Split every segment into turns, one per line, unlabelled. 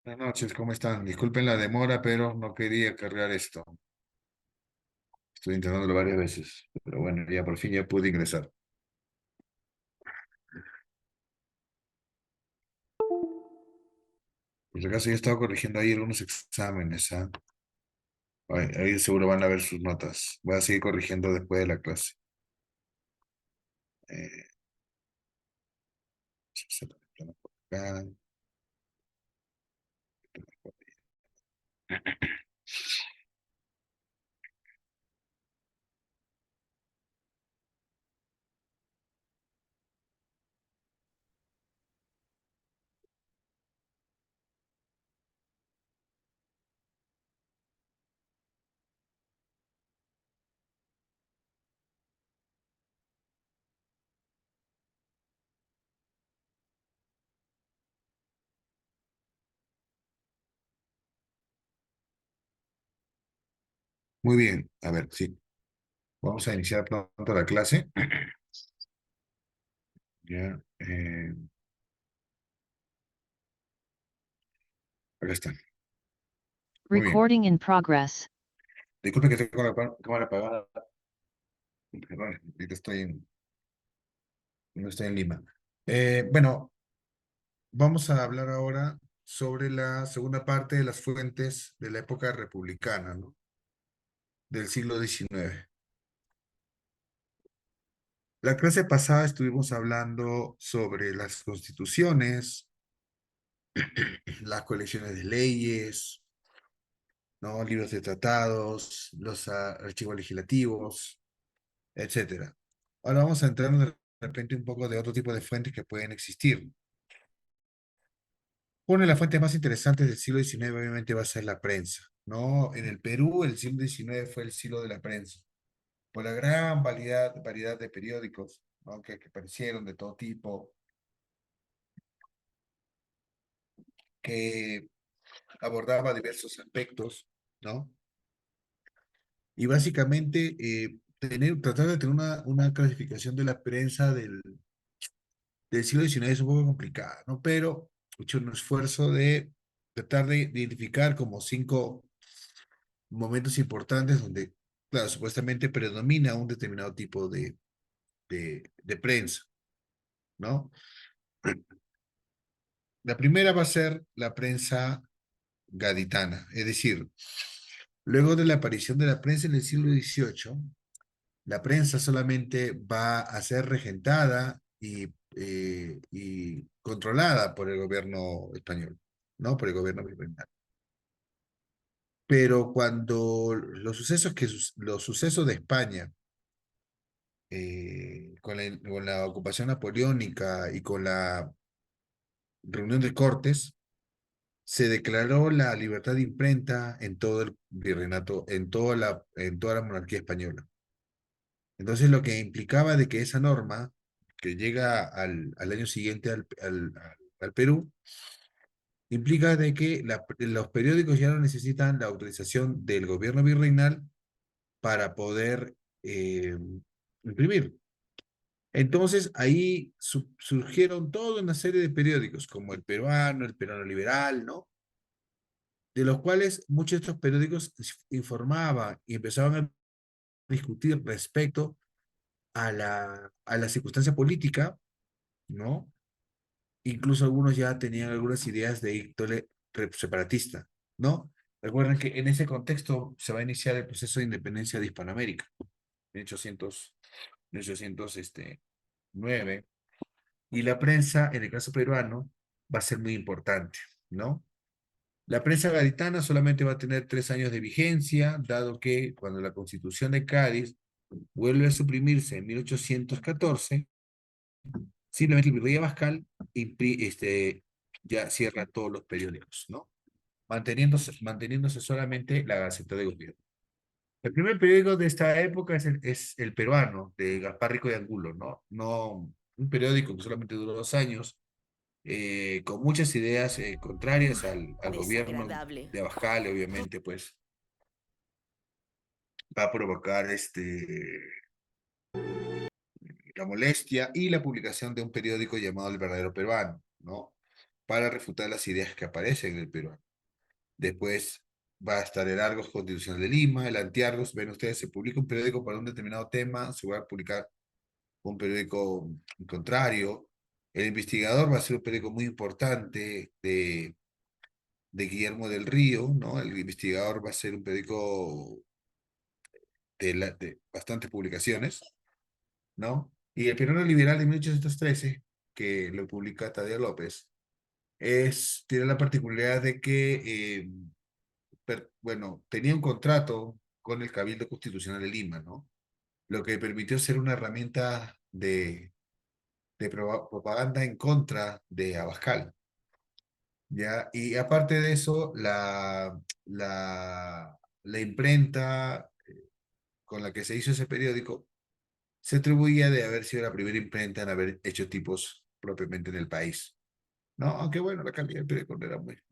Buenas noches, ¿cómo están? Disculpen la demora, pero no quería cargar esto. Estoy intentándolo varias veces, pero bueno, ya por fin ya pude ingresar. Por si acaso, ya he estado corrigiendo ahí algunos exámenes, ¿ah? Ahí seguro van a ver sus notas. Voy a seguir corrigiendo después de la clase. Eh, acá. Muy bien, a ver, sí. Vamos a iniciar pronto la clase. Ya, acá está. Muy bien.
Recording in progress.
Disculpe que tengo la cámara apagada. Perdón, ahorita no estoy en Lima. Bueno, vamos a hablar ahora sobre la segunda parte de las fuentes de la época republicana, ¿no? Del siglo XIX. La clase pasada estuvimos hablando sobre las constituciones, las colecciones de leyes, ¿no? Libros de tratados, los archivos legislativos, etcétera. Ahora vamos a entrar de repente un poco de otro tipo de fuentes que pueden existir. Una de las fuentes más interesantes del siglo XIX obviamente va a ser la prensa, ¿no? En el Perú el siglo XIX fue el siglo de la prensa, por la gran variedad de periódicos, ¿no? Que aparecieron de todo tipo, que abordaba diversos aspectos, ¿no? Y básicamente tratar de tener una clasificación de la prensa del siglo XIX es un poco complicada, ¿no? Pero he hecho un esfuerzo de tratar de identificar como cinco momentos importantes donde, claro, supuestamente predomina un determinado tipo de prensa, ¿no? La primera va a ser la prensa gaditana, es decir, luego de la aparición de la prensa en el siglo XVIII, la prensa solamente va a ser regentada y controlada por el gobierno español, ¿no? Por el gobierno virreinal. Pero cuando los sucesos de España con la ocupación napoleónica y con la reunión de Cortes, se declaró la libertad de imprenta en todo el virreinato, en toda la monarquía española. Entonces, lo que implicaba de que esa norma, que llega al año siguiente al Perú, implica de que los periódicos ya no necesitan la autorización del gobierno virreinal para poder imprimir. Entonces ahí surgieron toda una serie de periódicos, como el Peruano Liberal, ¿no? De los cuales muchos de estos periódicos informaban y empezaban a discutir respecto a la circunstancia política, ¿no? Incluso algunos ya tenían algunas ideas de índole separatista, ¿no? Recuerden que en ese contexto se va a iniciar el proceso de independencia de Hispanoamérica, en 1809. Y la prensa, en el caso peruano, va a ser muy importante, ¿no? La prensa gaditana solamente va a tener 3 años de vigencia, dado que cuando la Constitución de Cádiz vuelve a suprimirse en 1814, simplemente el virrey Abascal ya cierra todos los periódicos, ¿no? Manteniéndose solamente la Gaceta de Gobierno. El primer periódico de esta época es el Peruano, de Gaspar Rico de Angulo, ¿no? No, un periódico que solamente duró 2 años, con muchas ideas contrarias al gobierno
Desagradable.
de Abascal, obviamente, pues va a provocar la molestia y la publicación de un periódico llamado El Verdadero Peruano, ¿no? para refutar las ideas que aparecen en el peruano. Después va a estar el Argos Constitucional de Lima, el Antiargos. Ven ustedes, se publica un periódico para un determinado tema, se va a publicar un periódico contrario. El Investigador va a ser un periódico muy importante de Guillermo del Río, ¿no? El Investigador va a ser un periódico de bastantes publicaciones, ¿no? Y el Peruano Liberal de 1813, que lo publica Tadeo López, tiene la particularidad de que, bueno, tenía un contrato con el Cabildo Constitucional de Lima, ¿no? Lo que permitió ser una herramienta de propaganda en contra de Abascal, ¿ya? Y aparte de eso, la imprenta con la que se hizo ese periódico se atribuía de haber sido la primera imprenta en haber hecho tipos propiamente en el país, ¿no? Aunque bueno, la calidad del periódico no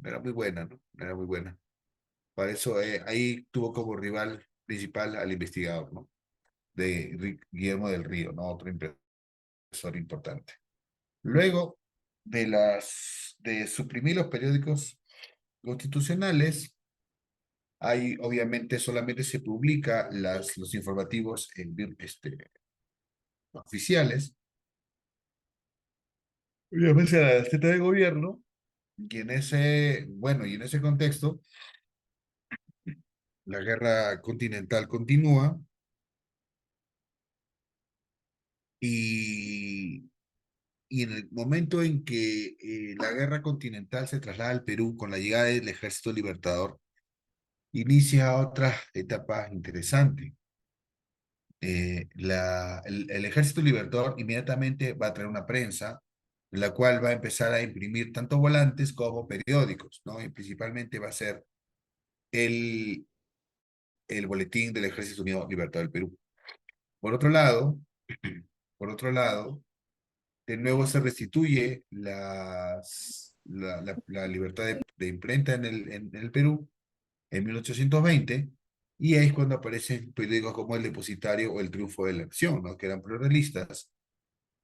era muy buena, ¿no? No era muy buena. Por eso ahí tuvo como rival principal al investigador, ¿no? Guillermo del Río, ¿no? Otro impresor importante. Luego de suprimir los periódicos constitucionales, hay obviamente solamente se publica los informativos oficiales, obviamente la Gaceta de Gobierno, y en ese contexto, la guerra continental continúa y, y en el momento en que la guerra continental se traslada al Perú con la llegada del Ejército Libertador, inicia otra etapa interesante. El Ejército Libertador inmediatamente va a traer una prensa, en la cual va a empezar a imprimir tanto volantes como periódicos, ¿no? Y principalmente va a ser el, el boletín del Ejército Unido Libertador del Perú. Por otro lado, por otro lado, de nuevo se restituye la libertad de imprenta en el Perú en 1820, y ahí es cuando aparecen periódicos como El Depositario o El Triunfo de la Acción, ¿no? Que eran pluralistas.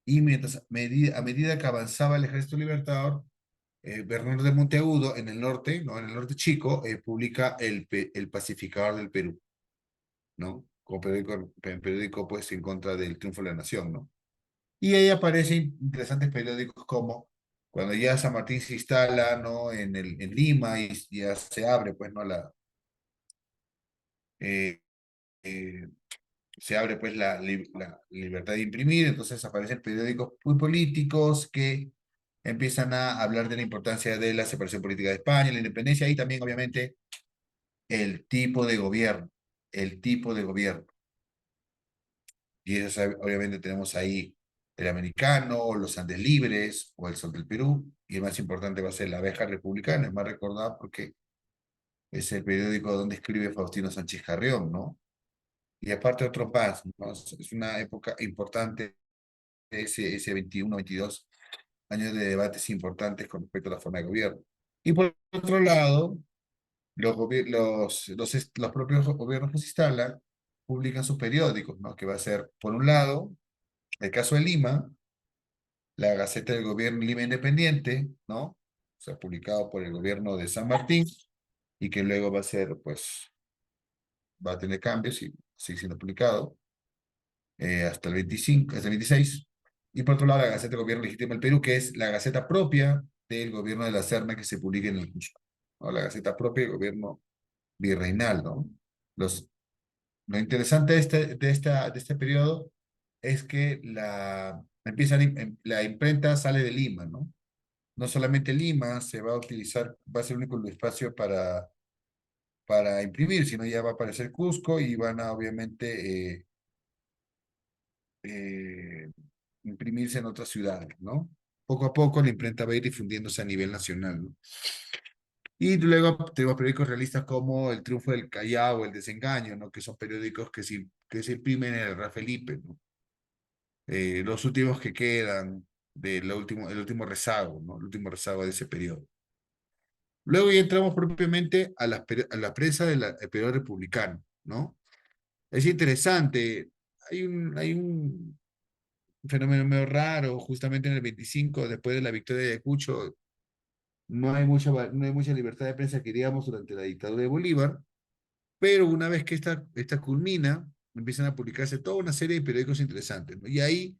Y a medida que avanzaba el Ejército Libertador, Bernardo de Monteagudo en el norte, ¿no? En el norte chico, publica el Pacificador del Perú, ¿no? Como periódico pues en contra del triunfo de la nación, ¿no? Y ahí aparecen interesantes periódicos como cuando ya San Martín se instala, ¿no? En Lima y ya se abre, pues, ¿no? Eh, eh, Se abre, pues, la libertad de imprimir, entonces aparecen periódicos muy políticos que empiezan a hablar de la importancia de la separación política de España, la independencia, y también, obviamente, el tipo de gobierno, el tipo de gobierno. Y eso, obviamente, tenemos ahí el americano, los Andes Libres o el Sol del Perú, y el más importante va a ser la Abeja Republicana, es más recordado porque es el periódico donde escribe Faustino Sánchez Carrión, ¿no? Y aparte otros más, ¿no? Es una época importante, ese 21, 22 años de debates importantes con respecto a la forma de gobierno. Y por otro lado, los propios gobiernos que se instalan publican sus periódicos, ¿no? Que va a ser, por un lado, el caso de Lima, la Gaceta del Gobierno Lima Independiente, ¿no? O sea, publicado por el gobierno de San Martín, y que luego va a ser, pues, va a tener cambios y sigue siendo publicado hasta el 25, hasta el 26. Y por otro lado, la Gaceta del Gobierno Legítimo del Perú, que es la gaceta propia del gobierno de la Serna que se publica en el Cusco, ¿no? La gaceta propia del gobierno virreinal, ¿no? Los, lo interesante de este periodo es que la imprenta sale de Lima, ¿no? No solamente Lima se va a utilizar, va a ser el único espacio para imprimir, sino ya va a aparecer Cusco y van a obviamente eh, imprimirse en otras ciudades, ¿no? Poco a poco la imprenta va a ir difundiéndose a nivel nacional, ¿no? Y luego tenemos periódicos realistas como El Triunfo del Callao o El Desengaño, ¿no? Que son periódicos que se imprimen en el Real Felipe, ¿no? Los últimos que quedan el último rezago, ¿no? El último rezago de ese periodo. Luego ya entramos propiamente a la prensa del periodo republicano, ¿no? Es interesante, hay un fenómeno medio raro, justamente en el 25, después de la victoria de Ayacucho, no hay mucha libertad de prensa que digamos durante la dictadura de Bolívar, pero una vez que esta culmina, empiezan a publicarse toda una serie de periódicos interesantes, ¿no? Y ahí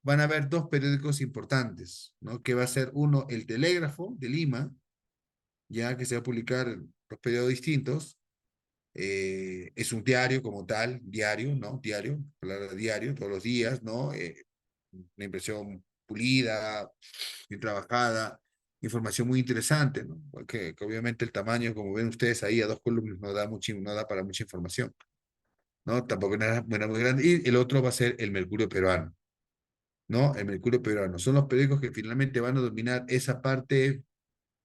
van a haber dos periódicos importantes, ¿no? Que va a ser uno, El Telégrafo de Lima, ya que se va a publicar en dos periodos distintos. Es un diario como tal, diario, ¿no? Diario, palabra diario, todos los días, ¿no? Una impresión pulida, bien trabajada, información muy interesante, ¿no? Que obviamente el tamaño, como ven ustedes ahí, a dos columnas no da para mucha información, ¿no? Tampoco era muy grande. Y el otro va a ser el Mercurio Peruano, ¿no? El Mercurio Peruano. Son los periódicos que finalmente van a dominar esa parte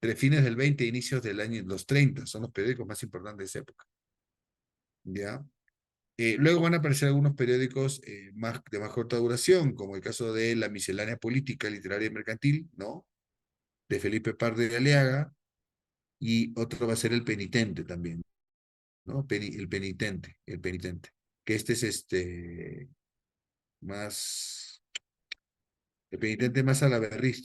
entre fines del 20 e inicios del año los 30. Son los periódicos más importantes de esa época, ¿ya? Luego van a aparecer algunos periódicos de más corta duración, como el caso de La Miscelánea Política, Literaria y Mercantil, ¿no? De Felipe Pardo de Aliaga, y otro va a ser El Penitente también, ¿no? El Penitente, que este es más, el Penitente más salaverrino,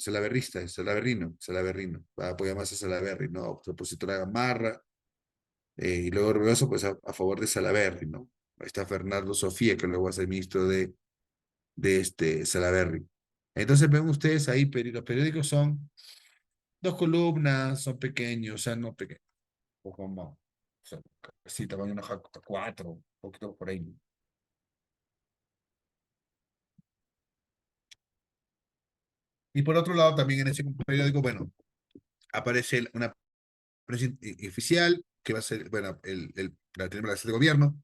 va a apoyar más a Salaverry, ¿no? Su opositor a Gamarra, y luego Orbegoso, pues a favor de Salaverry, ¿no? Ahí está Fernando Sofía, que luego va a ser ministro de Salaverry. Entonces ven ustedes ahí, los periódicos son dos columnas, son pequeños, o sea, no pequeños, o como, o sea, casi tamaño una hoja cuatro, un poquito por ahí. Y por otro lado, también en ese periódico, bueno, aparece una prensa oficial, que va a ser, bueno, tenemos la de gobierno,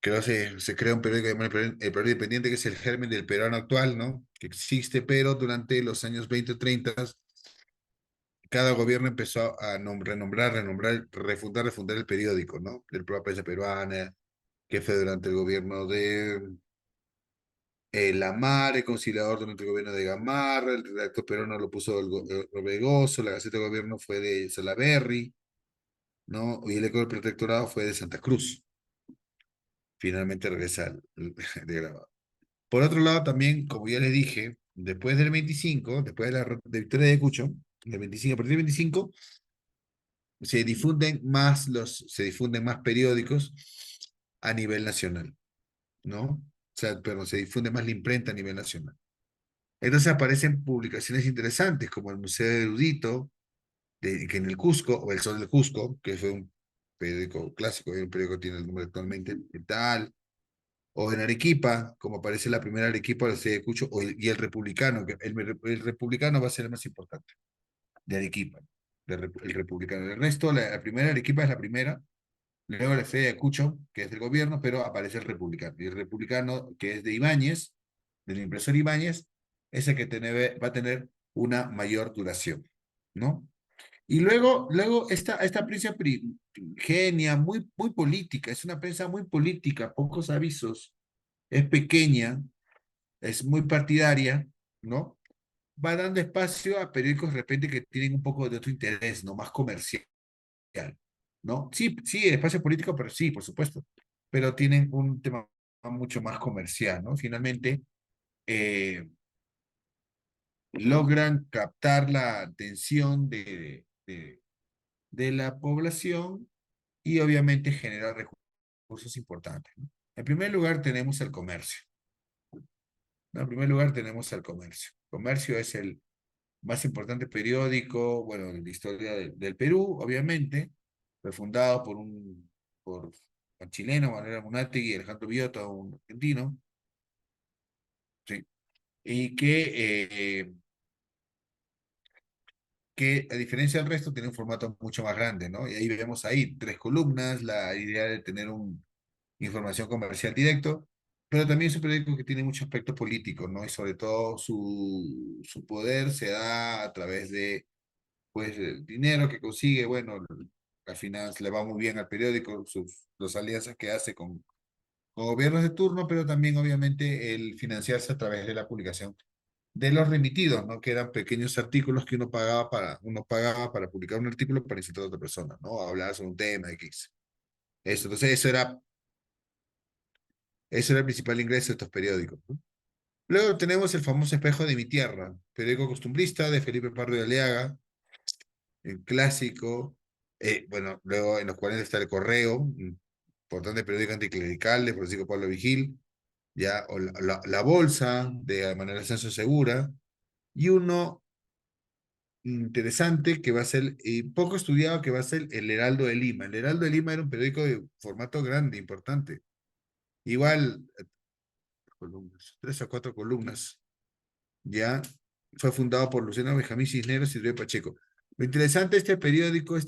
que se crea un periódico llamado el Periódico Independiente, que es el germen del peruano actual, ¿no? Que existe, pero durante los años 20 o 30 cada gobierno empezó a refundar el periódico, ¿no? El propia prensa peruana, que fue durante el gobierno de Lamar, el conciliador durante el gobierno de Gamarra, el redactor peruano lo puso el Orbegoso, la Gaceta de Gobierno fue de Salaberry, ¿no? Y el Eco del Protectorado fue de Santa Cruz. Finalmente regresa de grabado. Por otro lado, también, como ya les dije, después del 25, después de Victoria de Ayacucho, del 25, a partir del 25, se difunden más periódicos a nivel nacional, ¿no? O sea, pero se difunde más la imprenta a nivel nacional. Entonces aparecen publicaciones interesantes como el Museo Erudito, que en el Cusco, o el Sol del Cusco, que fue un periódico clásico, un periódico que tiene el nombre actualmente, y tal, o en Arequipa, como aparece la primera Arequipa, la sede de Cucho, y el Republicano, que el Republicano va a ser el más importante, de Arequipa, el Republicano. El resto, la primera Arequipa es la primera, luego la sede de Cucho, que es del gobierno, pero aparece el Republicano. Y el Republicano, que es de Ibáñez, del impresor Ibáñez, es el que va a tener una mayor duración, ¿no? Y luego esta prensa genia, muy política, es una prensa muy política, pocos avisos, es pequeña, es muy partidaria, ¿no? Va dando espacio a periódicos de repente que tienen un poco de otro interés, ¿no? Más comercial, ¿no? Sí, sí, espacio político, pero sí, por supuesto, pero tienen un tema mucho más comercial, ¿no? Finalmente, eh, logran captar la atención de la población y obviamente generar recursos importantes, ¿no? En primer lugar tenemos el comercio, ¿no? En primer lugar tenemos el comercio. Comercio es el más importante periódico, bueno, de la historia del Perú, obviamente, fue fundado por un chileno, Manuel Munátegui y Alejandro Villota, un argentino, ¿sí? Y que a diferencia del resto tiene un formato mucho más grande, ¿no? Y ahí vemos ahí tres columnas, la idea de tener información comercial directo, pero también es un periódico que tiene mucho aspecto político, ¿no? Y sobre todo su poder se da a través de, pues, el dinero que consigue, bueno, al final le va muy bien al periódico, las alianzas que hace con gobiernos de turno, pero también obviamente el financiarse a través de la publicación de los remitidos, ¿no? Que eran pequeños artículos que uno pagaba para publicar un artículo para incitar a otra persona, ¿no? A hablar sobre un tema X. Eso, entonces eso era el principal ingreso de estos periódicos, ¿no? Luego tenemos el famoso Espejo de mi Tierra, periódico costumbrista de Felipe Pardo de Aliaga, el clásico. Bueno, luego en los 40 está el Correo, un importante periódico anticlerical de Francisco Pablo Vigil, ya, o la Bolsa de Manuel Ascenso Segura, y uno interesante que va a ser, poco estudiado, que va a ser el Heraldo de Lima. El Heraldo de Lima era un periódico de formato grande, importante. Igual, columnas, 3 o 4 columnas, ya. Fue fundado por Luciano Benjamín Cisneros y Luis Pacheco. Lo interesante de este periódico es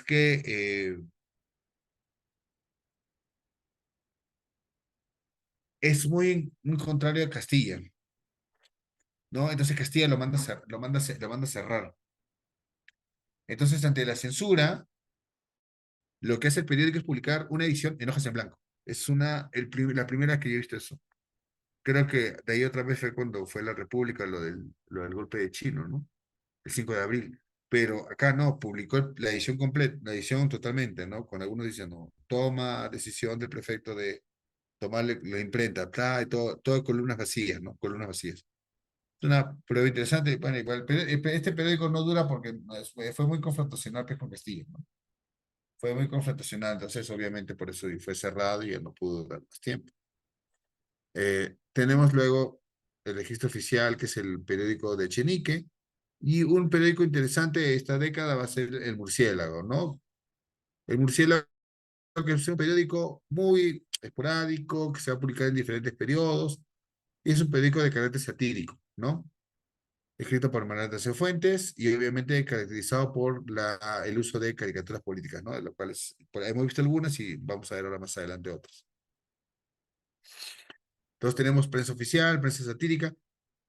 que es muy contrario a Castilla, ¿no? Entonces Castilla lo manda a cerrar. Entonces, ante la censura, lo que hace el periódico es publicar una edición en hojas en blanco. Es la primera que yo he visto eso. Creo que de ahí otra vez fue cuando fue la República, lo del golpe de Chino, ¿no? El 5 de abril. Pero acá no, publicó la edición completa, la edición totalmente, ¿no? Con algunos dicen, no, toma decisión del prefecto de tomarle la imprenta, y todo columnas vacías, ¿no? Columnas vacías. Es una prueba interesante. Bueno, igual, este periódico no dura porque fue muy confrontacional pues, con Castillo, ¿no? Fue muy confrontacional, entonces obviamente por eso fue cerrado y ya no pudo durar más tiempo. Tenemos luego el registro oficial, que es el periódico de Chenique, y un periódico interesante de esta década va a ser El Murciélago, ¿no? El Murciélago, que es un periódico muy esporádico, que se va a publicar en diferentes periodos, y es un periódico de carácter satírico, ¿no? Escrito por Manuel de Fuentes y obviamente caracterizado por el uso de caricaturas políticas, ¿no? De lo cuales por ahí hemos visto algunas y vamos a ver ahora más adelante otras. Entonces tenemos prensa oficial, prensa satírica,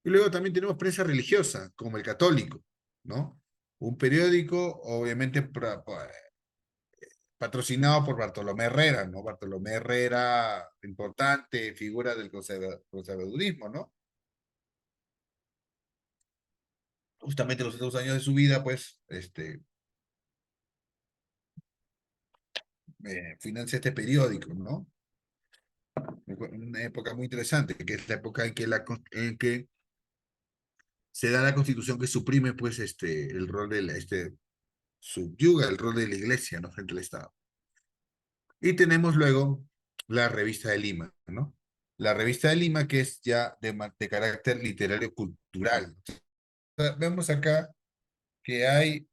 y luego también tenemos prensa religiosa, como el Católico, ¿no? Un periódico, obviamente, patrocinado por Bartolomé Herrera, ¿no? Bartolomé Herrera, importante figura del conservadurismo, ¿no? Justamente los últimos años de su vida, pues, financia este periódico, ¿no? Una época muy interesante, que es la época en que se da la constitución que suprime, pues, el rol subyuga el rol de la iglesia, ¿no? Frente al Estado. Y tenemos luego la revista de Lima, ¿no? La revista de Lima, que es ya de carácter literario cultural. O sea, vemos acá que hay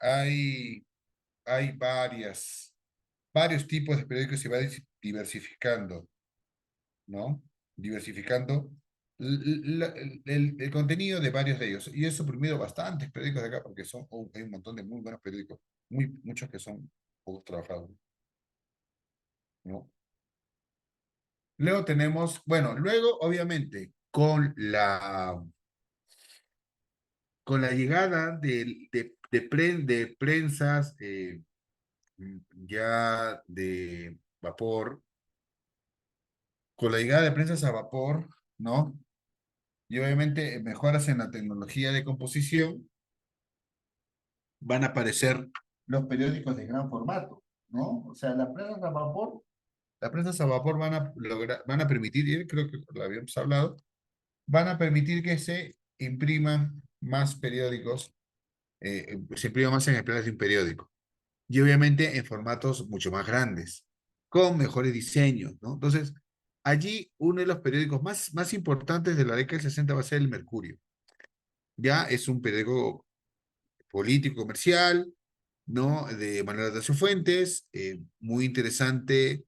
varios tipos de periódicos y se va diversificando, ¿no? Diversificando el contenido de varios de ellos. Y he suprimido bastantes periódicos de acá porque hay un montón de muy buenos periódicos, muchos que son poco trabajados, ¿no? Luego tenemos, bueno, luego obviamente con la llegada de prensas ya de vapor, con la llegada de prensas a vapor, ¿no? Y obviamente mejoras en la tecnología de composición, van a aparecer los periódicos de gran formato, ¿no? O sea, las prensas a vapor van a permitir, y creo que lo habíamos hablado, van a permitir que se impriman más periódicos, se impriman más ejemplares de un periódico. Y obviamente en formatos mucho más grandes, con mejores diseños, ¿no? Entonces, allí uno de los periódicos más importantes de la década del 60 va a ser el Mercurio. Ya es un periódico político, comercial, ¿no? De Manuel Atancio Fuentes, muy interesante,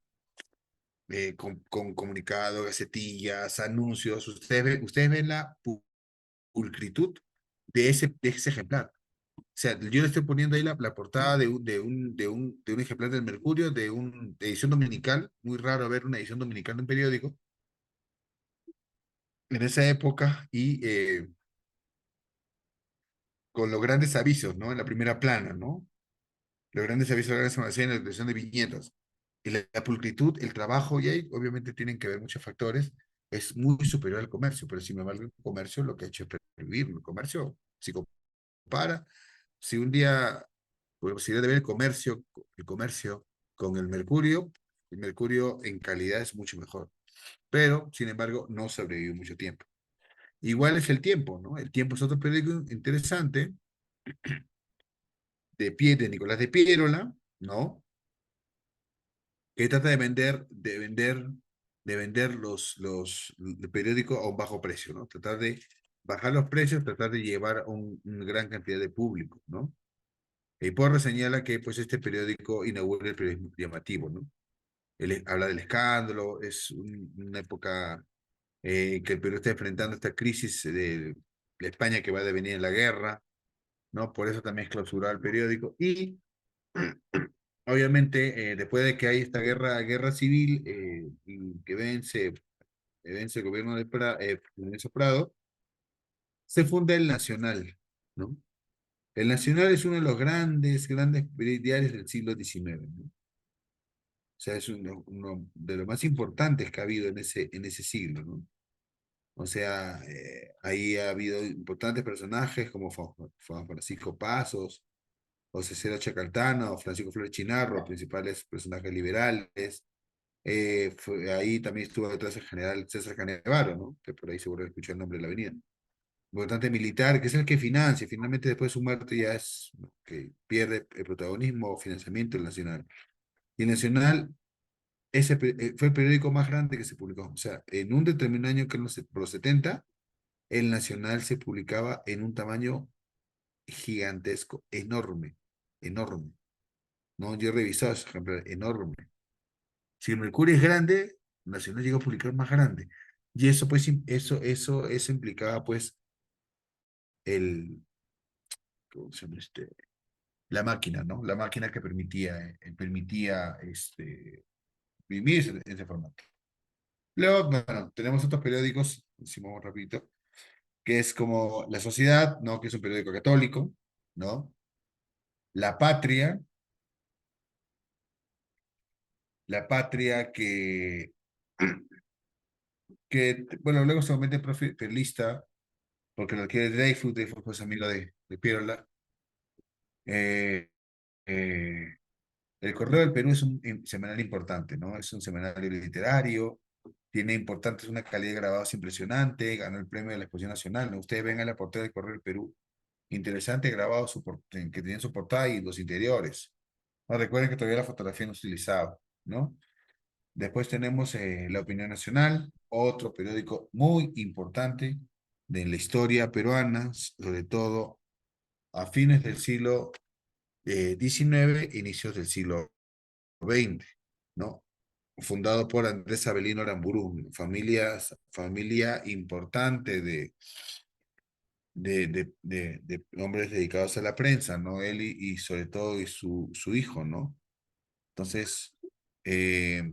con comunicado, gacetillas, anuncios. Ustedes ven la pulcritud de ese ejemplar. O sea, yo le estoy poniendo ahí la portada de un ejemplar del Mercurio, de edición dominical. Muy raro ver una edición dominical de un periódico en esa época y con los grandes avisos, ¿no? En la primera plana, ¿no? Los grandes avisos de la Gran Almacén, la edición de viñetas. Y la pulcritud, el trabajo, y ahí obviamente tienen que ver muchos factores, es muy superior al comercio, pero sin embargo el comercio lo que ha hecho es pervivir. El comercio, si compara, si un día por posibilidad de ver el comercio con el Mercurio en calidad es mucho mejor, pero sin embargo no sobrevivió mucho tiempo. Igual es el tiempo, ¿no? El tiempo es otro periódico interesante de Nicolás de Piérola, ¿no? Que trata de vender el periódico a un bajo precio, ¿no? Tratar de bajar los precios, tratar de llevar a una gran cantidad de público, ¿no? Y Porra señala que pues este periódico inaugura el periodismo llamativo, ¿no? Él habla del escándalo, es una época que el Perú está enfrentando esta crisis de la España que va a devenir en la guerra, ¿no? Por eso también es clausurado el periódico. Y obviamente, después de que hay esta guerra civil y que vence el gobierno de Lorenzo Prado, se funda el Nacional, ¿no? El Nacional es uno de los grandes diarios del siglo XIX, ¿no? O sea, es uno de los más importantes que ha habido en ese siglo, ¿no? O sea, ahí ha habido importantes personajes como Juan Francisco Pasos, José Cero Chacaltano, Francisco Flores Chinarro, principales personajes liberales. Ahí también estuvo detrás el general César Canevaro, ¿no? Que por ahí seguro escuchó el nombre de la avenida. Importante militar, que es el que financia. Finalmente, después de su muerte, ya es ¿no? que pierde el protagonismo o financiamiento del Nacional. Y el Nacional fue el periódico más grande que se publicó. O sea, en un determinado año, que por los 70, el Nacional se publicaba en un tamaño gigantesco, enorme, enorme. ¿No? Yo he revisado ese ejemplo, enorme. Si el Mercurio es grande, Nacional llegó a publicar más grande. Y eso, pues, eso implicaba, pues, el, ¿cómo se llama la máquina, ¿no? La máquina que permitía vivir en ese formato. Luego, bueno, tenemos otros periódicos, decimos rapidito, que es como La Sociedad, ¿no? Que es un periódico católico, ¿no? La Patria, La Patria bueno, luego se convierte en profesionalista, porque lo quiere Dreyfus fue amigo de Pirola. Eh, eh, el Correo del Perú es un semanal importante, ¿no? Es un semanario literario, tiene una calidad de grabados impresionante, ganó el premio de la Exposición Nacional, ¿no? Ustedes ven en la portada del Correo del Perú, interesante grabado que tienen su portada y los interiores. No, recuerden que todavía la fotografía no se utilizaba, ¿no? Después tenemos La Opinión Nacional, otro periódico muy importante de la historia peruana, sobre todo a fines del siglo XIX, inicios del siglo XX, ¿no? Fundado por Andrés Avelino Aramburú, familia importante de hombres dedicados a la prensa, ¿no? Él y sobre todo su hijo, ¿no? Entonces, eh,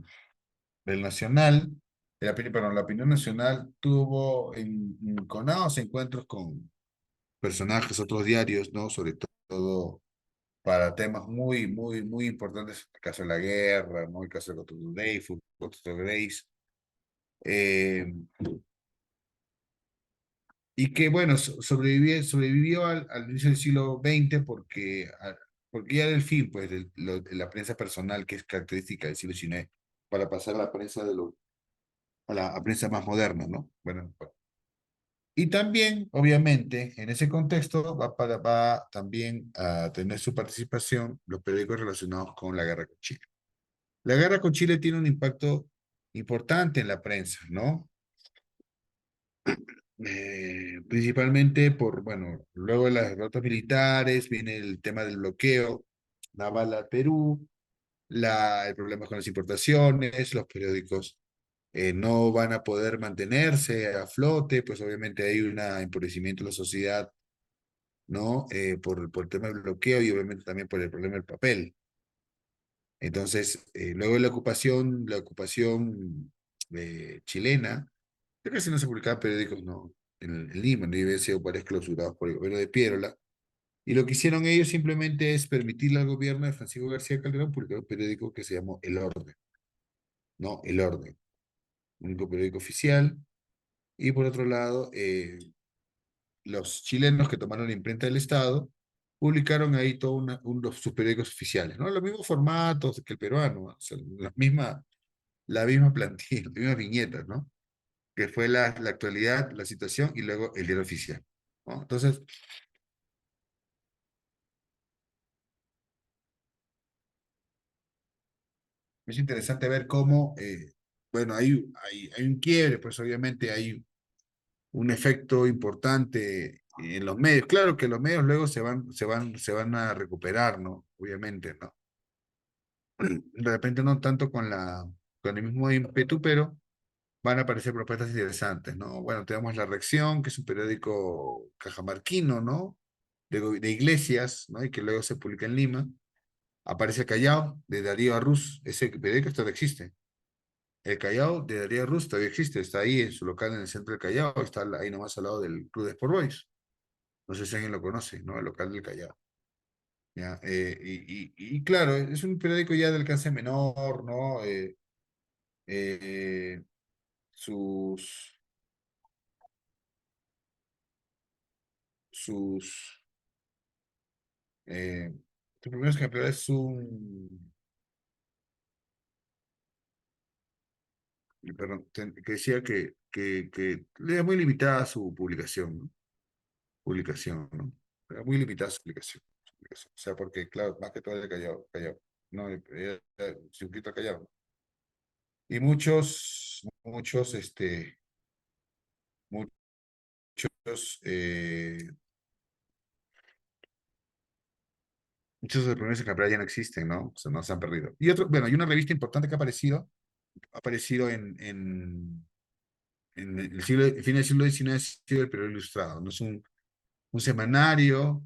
el Nacional, perdón, la opinión nacional tuvo enconados encuentros con personajes, otros diarios, ¿no? Sobre todo para temas muy importantes, el caso de la guerra, ¿no? El caso de Otto Dreyfus, Otto Grace, eh, y que, bueno, sobrevivió al inicio del siglo XX porque ya era el fin, pues, de la prensa personal, que es característica del siglo XIX, para pasar a la prensa a la prensa más moderna, ¿no? Bueno, y también, obviamente, en ese contexto va también a tener su participación los periódicos relacionados con la guerra con Chile. La guerra con Chile tiene un impacto importante en la prensa, ¿no? Principalmente bueno, luego de las derrotas militares viene el tema del bloqueo naval al Perú, el problema con las importaciones, los periódicos no van a poder mantenerse a flote, pues obviamente hay un empobrecimiento de la sociedad, ¿no? Por el tema del bloqueo y obviamente también por el problema del papel. Entonces, luego de la ocupación chilena, creo que si no se publicaban periódicos, no, en Lima, no habían sido varios clausurados por el gobierno de Piérola. Y lo que hicieron ellos simplemente es permitirle al gobierno de Francisco García Calderón publicar un periódico que se llamó El Orden, ¿no? El Orden, único periódico oficial. Y por otro lado, los chilenos que tomaron la imprenta del Estado publicaron ahí todos sus periódicos oficiales, ¿no? Los mismos formatos que el peruano, o sea, la misma plantilla, las mismas viñetas, ¿no? Que fue la actualidad, la situación y luego el diario oficial, ¿no? Entonces, Es interesante ver cómo, bueno, hay un quiebre, pues obviamente hay un efecto importante en los medios. Claro que los medios luego se van a recuperar, ¿no? Obviamente, ¿no? De repente no tanto con el mismo ímpetu, pero van a aparecer propuestas interesantes, ¿no? Bueno, tenemos La Reacción, que es un periódico cajamarquino, ¿no? De iglesias, ¿no? Y que luego se publica en Lima. Aparece El Callao, de Darío Arruz. Ese periódico todavía existe. El Callao de Darío Arruz todavía existe. Está ahí en su local en el centro del Callao. Está ahí nomás al lado del Club de Sport Boys. No sé si alguien lo conoce, ¿no? El local del Callao. ¿Ya? Y claro, es un periódico ya de alcance menor, ¿no? Eh, sus, sus, sus primeros ejemplares es perdón, que decía que era muy limitada su publicación, ¿no? Publicación, ¿no? Era muy limitada su publicación. O sea, porque, claro, más que todo era Callao, Callao, no, circuito Callao. Y muchos, muchos de los primeros ejemplares ya no existen, ¿no? O sea, no se han perdido. Y otro, bueno, hay una revista importante que ha aparecido en el fin del siglo XIX, ha sido el Perú Ilustrado, ¿no? Es un semanario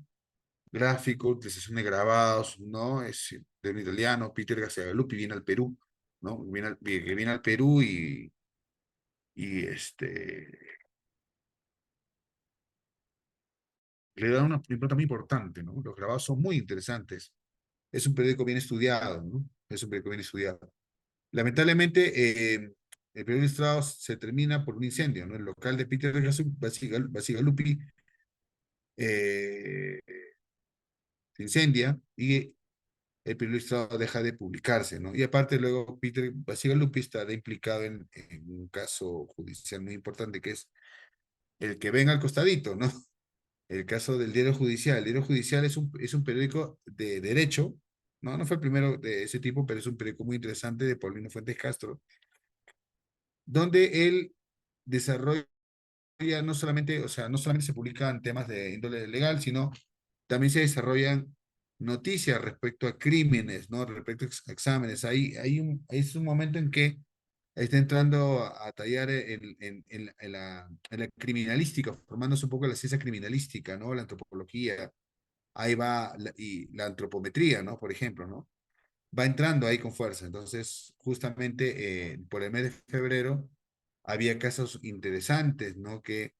gráfico, de sesión de grabados, ¿no? Es de un italiano, Peter Gazzagalupi, viene al Perú, ¿no? Que viene al Perú y le da una impronta muy importante, ¿no? Los grabados son muy interesantes. Es un periódico bien estudiado, ¿no? Es un periódico bien estudiado. Lamentablemente, el periódico Ilustrado se termina por un incendio, ¿no? El local de Peter Gazzagalupi eh, se incendia y el periodista deja de publicarse, ¿no? Y aparte luego Peter Basigalupi está implicado en un caso judicial muy importante que es el que ven al costadito, ¿no? El caso del diario judicial. El diario judicial es un periódico de derecho, ¿no? No fue el primero de ese tipo, pero es un periódico muy interesante de Paulino Fuentes Castro, donde él desarrolla no solamente, o sea, no solamente se publican temas de índole legal, sino también se desarrollan noticias respecto a crímenes, ¿no? Respecto a exámenes. Es un momento en que está entrando a tallar en la criminalística, formándose un poco la ciencia criminalística, ¿no? La antropología, ahí va, y la antropometría, ¿no? Por ejemplo, ¿no? Va entrando ahí con fuerza. Entonces, justamente por el mes de febrero había casos interesantes, ¿no? Que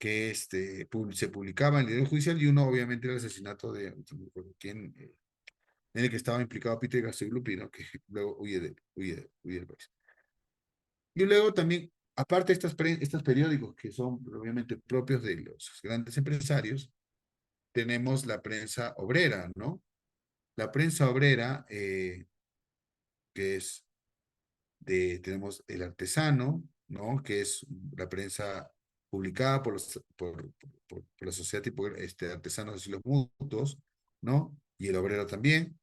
se publicaba en el diario judicial y uno obviamente el asesinato de, no me acuerdo quién, en el que estaba implicado Peter Gazzaglupi, ¿no? Que luego huye del país. Y luego también, aparte de estos periódicos que son obviamente propios de los grandes empresarios, tenemos la prensa obrera, ¿no? La prensa obrera, que es tenemos El Artesano, ¿no? Que es la prensa publicada por la Sociedad Artesanos y los Mutuos, ¿no? Y El Obrero también.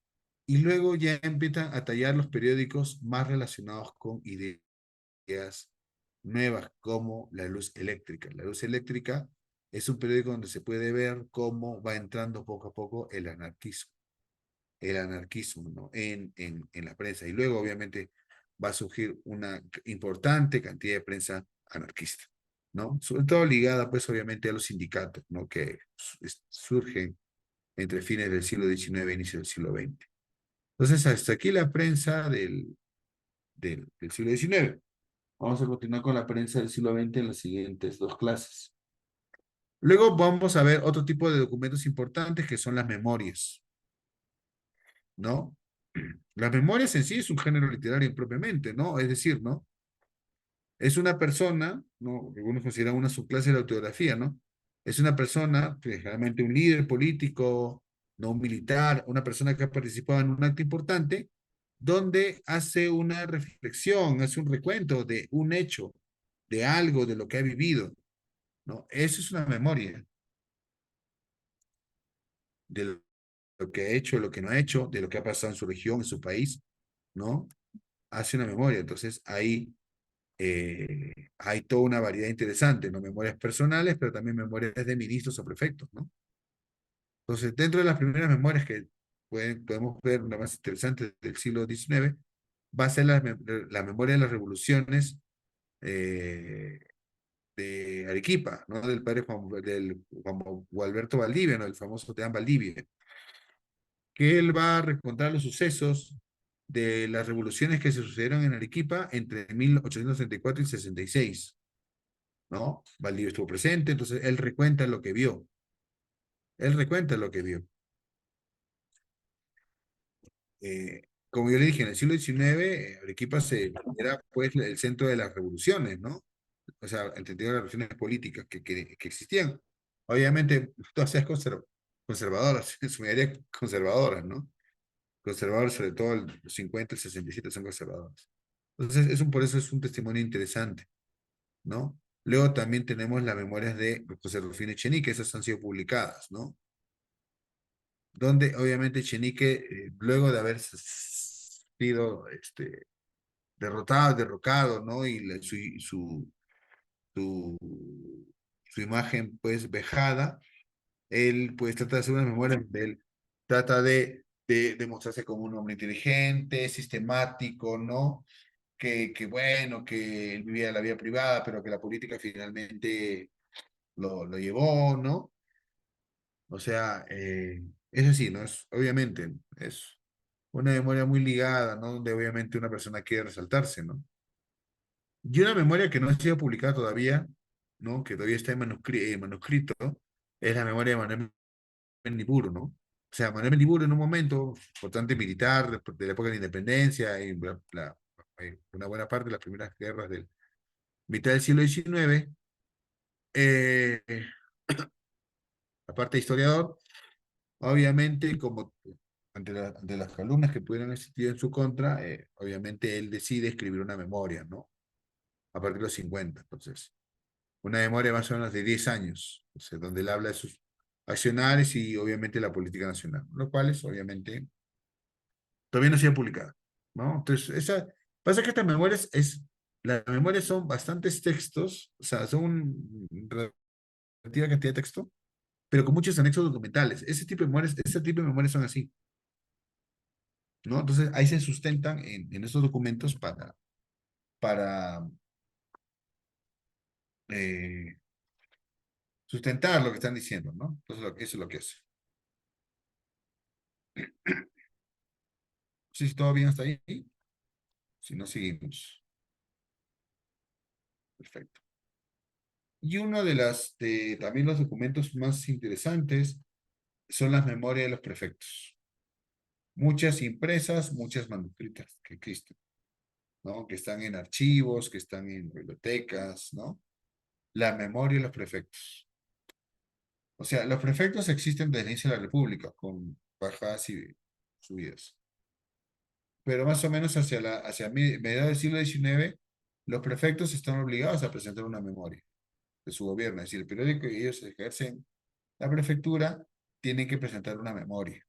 Y luego ya empiezan a tallar los periódicos más relacionados con ideas nuevas, como La Luz Eléctrica. La Luz Eléctrica es un periódico donde se puede ver cómo va entrando poco a poco el anarquismo, ¿no? En la prensa. Y luego, obviamente, va a surgir una importante cantidad de prensa anarquista, ¿no? Sobre todo ligada, pues, obviamente, a los sindicatos, ¿no? Que surgen entre fines del siglo XIX e inicio del siglo XX. Entonces, hasta aquí la prensa del siglo XIX. Vamos a continuar con la prensa del siglo XX en las siguientes dos clases. Luego vamos a ver otro tipo de documentos importantes que son las memorias, ¿no? Las memorias en sí es un género literario propiamente, ¿no? Es decir, ¿no? Es una persona, ¿no? Algunos consideran una subclase de la autobiografía, ¿no? Es una persona, pues, generalmente un líder político, no un militar, una persona que ha participado en un acto importante, donde hace una reflexión, hace un recuento de un hecho, de algo, de lo que ha vivido, ¿no? Eso es una memoria de lo que ha hecho, lo que no ha hecho, de lo que ha pasado en su región, en su país. ¿no? Hace una memoria. Entonces ahí hay toda una variedad interesante, ¿no? Memorias personales, pero también memorias de ministros o prefectos, ¿no? Entonces, dentro de las primeras memorias que podemos ver, una más interesante del siglo XIX, va a ser la memoria de las revoluciones eh, de Arequipa, ¿no? Del padre Juan Gualberto Valdivia, ¿no? El famoso Teán Valdivia, que él va a recontar los sucesos de las revoluciones que se sucedieron en Arequipa entre 1834 y 66, ¿no? Valdivia estuvo presente, entonces él recuenta lo que vio, él recuenta lo que vio. Como yo le dije, en el siglo XIX, Arequipa era pues el centro de las revoluciones, ¿no? O sea, entendido las revoluciones políticas que existían. Obviamente, todas esas conservadoras, en su mayoría conservadoras, ¿no? Conservadores, sobre todo los 50 y 67 son conservadores. Entonces, por eso es un testimonio interesante, ¿no? Luego también tenemos las memorias de José Rufino Echenique, esas han sido publicadas, ¿no? Donde obviamente Echenique, luego de haber sido derrotado, derrocado, ¿no? Y su, su imagen, pues, vejada, él, pues, trata de hacer una memoria donde él trata de mostrarse como un hombre inteligente, sistemático, ¿no? Que bueno, que él vivía la vida privada, pero que la política finalmente lo llevó, ¿no? O sea, es así, ¿no? Obviamente, es una memoria muy ligada, ¿no? Donde obviamente una persona quiere resaltarse, ¿no? Y una memoria que no ha sido publicada todavía, ¿no? Que todavía está en manuscrito, es la memoria de Manuel Mendiburo, ¿no? O sea, Manuel Mendiburo en un momento importante militar de la época de la independencia y una buena parte de las primeras guerras del mitad del siglo XIX, eh, aparte de historiador, obviamente, como ante las calumnias que pudieron existir en su contra, obviamente él decide escribir una memoria, ¿no? A partir de los 50, entonces. Una memoria más o menos de 10 años, o sea, donde él habla de sus accionarios y obviamente la política nacional, lo cual es obviamente todavía no ha sido publicada, ¿no? Entonces, pasa que estas memorias las memorias son bastantes textos, o sea, son relativa cantidad de texto, pero con muchos anexos documentales. Ese tipo de memorias son así, ¿no? Entonces, ahí se sustentan en estos documentos para eh, sustentar lo que están diciendo, ¿no? Entonces, eso es lo que es. Sí, todo bien hasta ahí. Si no, seguimos. Perfecto. Y uno también los documentos más interesantes son las memorias de los prefectos. Muchas impresas, muchas manuscritas que existen, ¿no? Que están en archivos, que están en bibliotecas, ¿no? La memoria de los prefectos. O sea, los prefectos existen desde el inicio de la República, con bajadas y subidas. Pero más o menos hacia mediados del siglo XIX, los prefectos están obligados a presentar una memoria de su gobierno. Es decir, el periódico que ellos ejercen la prefectura tiene que presentar una memoria,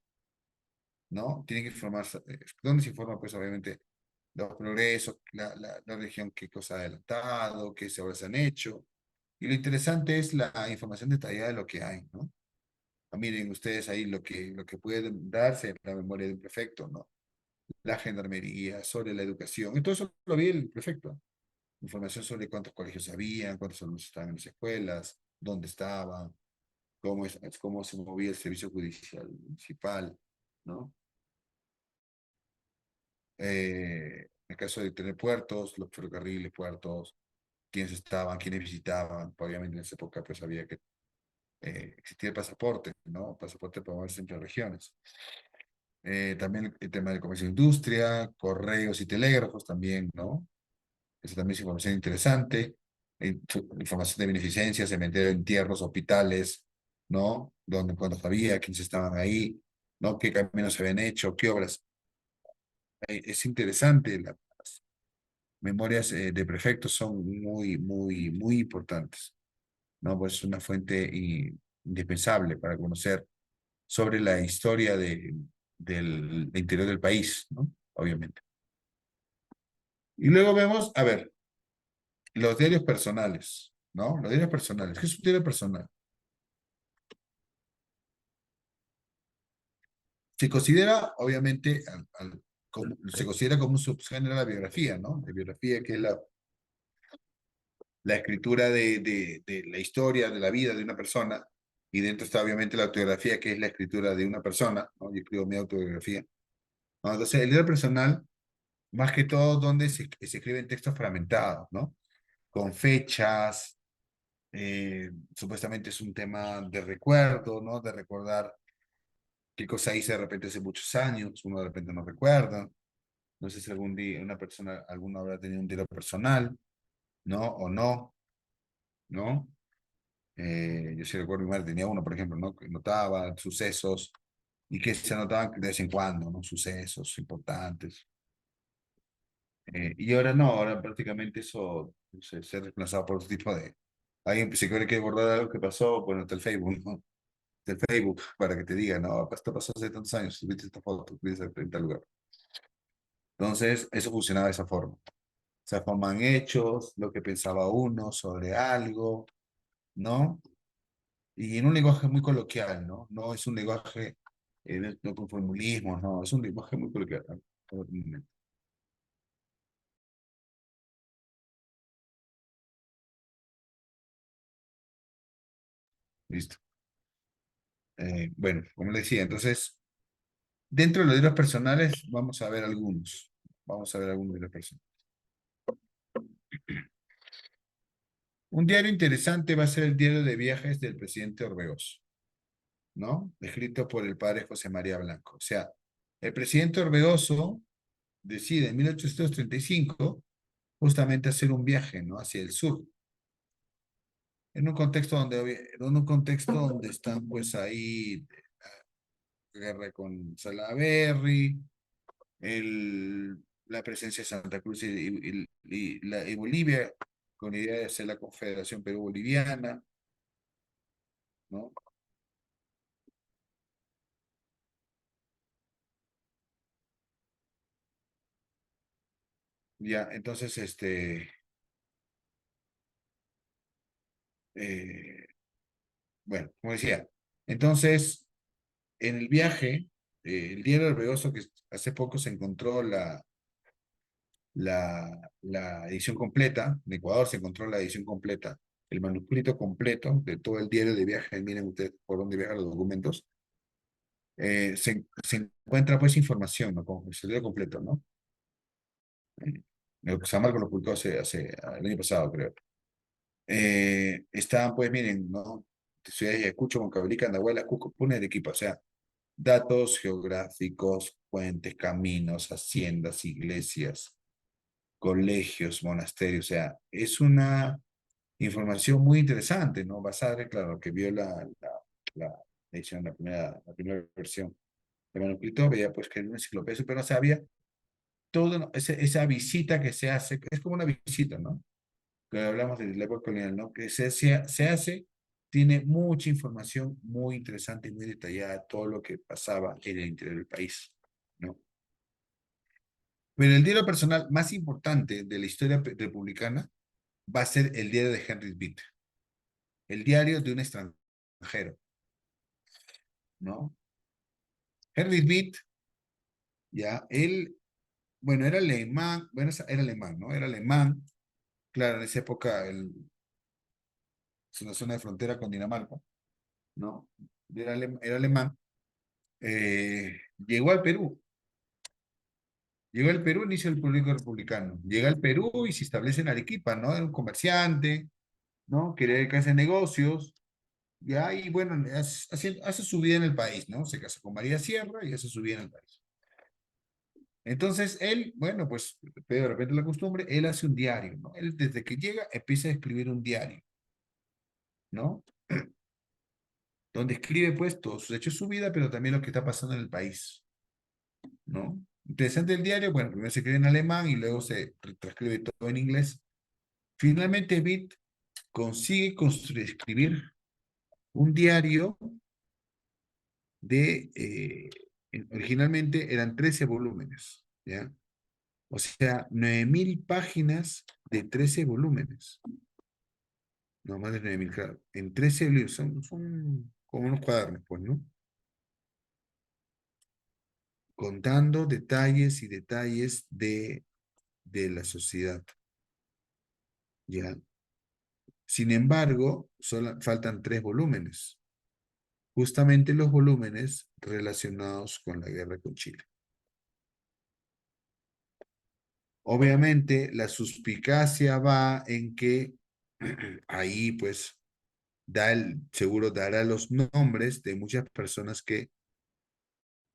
¿no? Tiene que informarse, donde se informa, pues, obviamente, los progresos, la región, qué cosa ha adelantado, qué obras se han hecho. Y lo interesante es la información detallada de lo que hay, ¿no? Miren ustedes ahí lo que puede darse en la memoria del prefecto, ¿no? La gendarmería, sobre la educación. Y todo eso lo vi el prefecto. Información sobre cuántos colegios había, cuántos alumnos estaban en las escuelas, dónde estaban, cómo se movía el servicio judicial municipal, ¿no? En el caso de tener puertos, los ferrocarriles, puertos, quiénes estaban, quiénes visitaban. Obviamente en esa época pues había que existía el pasaporte, ¿no? Pasaporte para moverse entre regiones. También el tema del comercio e industria, correos y telégrafos también, ¿no? Eso también es información interesante. Información de beneficencia, cementerio, entierros, hospitales, ¿no? Cuándo había, quiénes estaban ahí, ¿no? Qué caminos se habían hecho, qué obras. Es interesante. Las memorias de prefectos son muy, muy, muy importantes, ¿no? Pues es una fuente indispensable para conocer sobre la historia del interior del país, ¿no? Obviamente. Y luego vemos, a ver, los diarios personales, ¿no? Los diarios personales. ¿Qué es un diario personal? Se considera, obviamente, se considera como un subgénero de la biografía, ¿no? La biografía, que es la escritura de la historia, de la vida de una persona, y dentro está obviamente la autobiografía, que es la escritura de una persona, ¿no? Yo escribo mi autobiografía, ¿no? Entonces, el libro personal, más que todo, donde se escriben textos fragmentados, ¿no? Con fechas, supuestamente es un tema de recuerdo, ¿no? De recordar qué cosa hice de repente hace muchos años, uno de repente no recuerda. No sé si algún día una persona, alguno habrá tenido un diario personal, ¿no? O no, ¿no? Yo sí recuerdo mi madre tenía uno, por ejemplo, ¿no? Que notaba sucesos y que se anotaban de vez en cuando, ¿no? Sucesos importantes. Y ahora no, ahora prácticamente eso se ha reemplazado por otro tipo de... Alguien se quiere que guardar algo que pasó, bueno, está el Facebook, ¿no? Está el Facebook para que te diga, no, esto pasó hace tantos años, subiste esta foto, subiste en tal lugar. Entonces, eso funcionaba de esa forma. Se forman hechos, lo que pensaba uno sobre algo, ¿no? Y en un lenguaje muy coloquial, ¿no? No es un lenguaje, no con formulismos, no, es un lenguaje muy coloquial. Listo. Bueno, como le decía, entonces, dentro de los libros personales, vamos a ver algunos. Vamos a ver algunos de los personales. Un diario interesante va a ser el diario de viajes del presidente Orbegoso, ¿no? Escrito por el padre José María Blanco. O sea, el presidente Orbegoso decide en 1835 justamente hacer un viaje, ¿no? Hacia el sur, en un contexto donde están pues ahí la guerra con Salaverry, la presencia de Santa Cruz y Bolivia, con la idea de hacer la Confederación Perú-Boliviana, ¿no? Ya, entonces, eh, bueno, como decía, entonces, en el viaje, el diario Orbegoso, que hace poco se encontró la edición completa, en Ecuador se encontró la edición completa, el manuscrito completo de todo el diario de viaje, miren ustedes por dónde viajan los documentos, se encuentra pues información, ¿no? Como el diario completo, ¿no? San Marcos lo publicó el año pasado, creo. Estaban pues, miren, ¿no? Ciudades de Ayacucho, Huancavelica, Andahuayla, Cusco, Puno, Arequipa, o sea, datos geográficos, puentes, caminos, haciendas, iglesias, colegios, monasterios, o sea, es una información muy interesante, ¿no? Basada, claro, que vio la edición, la primera versión del manuscrito, veía pues que era una enciclopedia, pero no sabía todo, ¿no? Esa visita que se hace, es como una visita, ¿no? Que hablamos de la época colonial, ¿no? Que se hace, tiene mucha información muy interesante y muy detallada, todo lo que pasaba en el interior del país, ¿no? Pero el diario personal más importante de la historia republicana va a ser el diario de Henry Beat, el diario de un extranjero, ¿no? Henry Beat, ya, él, bueno, era alemán, bueno, era alemán, ¿no? Era alemán, claro, en esa época es una zona de frontera con Dinamarca, ¿no? Era alemán, llegó al Perú, llegó al Perú, inicio del público republicano, llega al Perú y se establece en Arequipa, ¿no? Era un comerciante, ¿no? Quería dedicarse a negocios, ya, y bueno, hace su vida en el país, ¿no? Se casa con María Sierra y hace su vida en el país. Entonces él, bueno, pues de repente la costumbre, él hace un diario, ¿no? Él desde que llega empieza a escribir un diario, ¿no? Donde escribe pues todos sus hechos, su vida, pero también lo que está pasando en el país, ¿no? Interesante el diario, bueno, primero se escribe en alemán y luego se transcribe todo en inglés. Finalmente Bit consigue escribir un diario originalmente eran 13 volúmenes, ¿ya? O sea, 9.000 páginas de 13 volúmenes. No, más de 9.000, claro. En 13 libros, son como unos cuadernos, pues, ¿no? Contando detalles y detalles de la sociedad, ¿ya? Sin embargo, solo faltan 3 volúmenes, justamente los volúmenes relacionados con la guerra con Chile. Obviamente, la suspicacia va en que ahí, pues, seguro dará los nombres de muchas personas que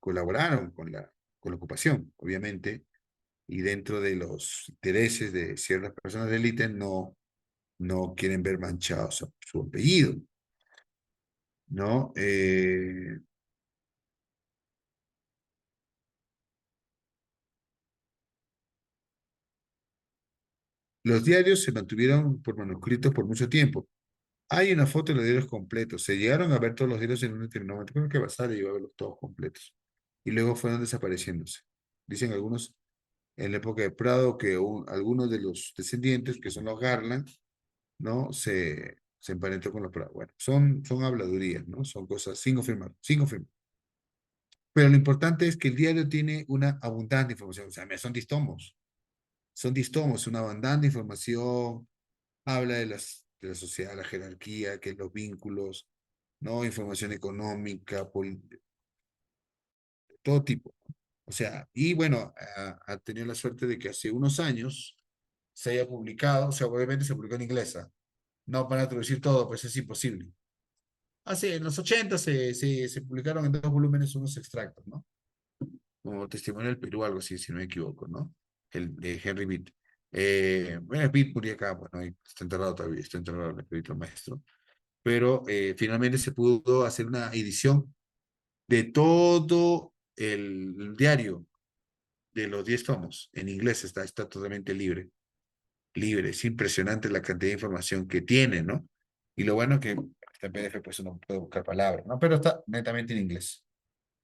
colaboraron con la ocupación, obviamente, y dentro de los intereses de ciertas personas de élite no quieren ver manchado su apellido, ¿no? Los diarios se mantuvieron por manuscritos por mucho tiempo. Hay una foto de los diarios completos. Se llegaron a ver todos los diarios en un determinado momento. Creo que Basara llegó a verlos todos completos. Y luego fueron desapareciéndose. Dicen algunos en la época de Prado que algunos de los descendientes, que son los Garland, ¿no? Se emparentó con los Prado. Bueno, son habladurías, ¿no? Son cosas sin confirmar, sin confirmar. Pero lo importante es que el diario tiene una abundante información. O sea, son distomos, una abundante información. Habla de la sociedad, la jerarquía, que los vínculos, ¿no? Información económica, todo tipo. O sea, y bueno, ha tenido la suerte de que hace unos años se haya publicado, o sea, obviamente se publicó en inglesa. No para traducir todo, pues es imposible. En los 80 se publicaron en 2 volúmenes unos extractos, ¿no? Como Testimonio del Perú, algo así, si no me equivoco, ¿no? El de Henry Beat. Bueno, Beat murió acá, bueno, y está enterrado todavía, está enterrado en el perito maestro. Pero finalmente se pudo hacer una edición de todo el diario de los 10 tomos. En inglés está totalmente libre, libre. Es impresionante la cantidad de información que tiene, ¿no? Y lo bueno es que está en PDF, pues uno puede buscar palabras, ¿no? Pero está netamente en inglés,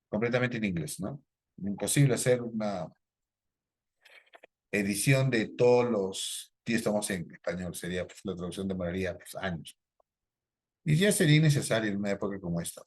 completamente en inglés, ¿no? Imposible hacer una edición de todos los 10 tomos en español, sería, pues, la traducción demoraría, pues, años. Y ya sería innecesario en una época como esta.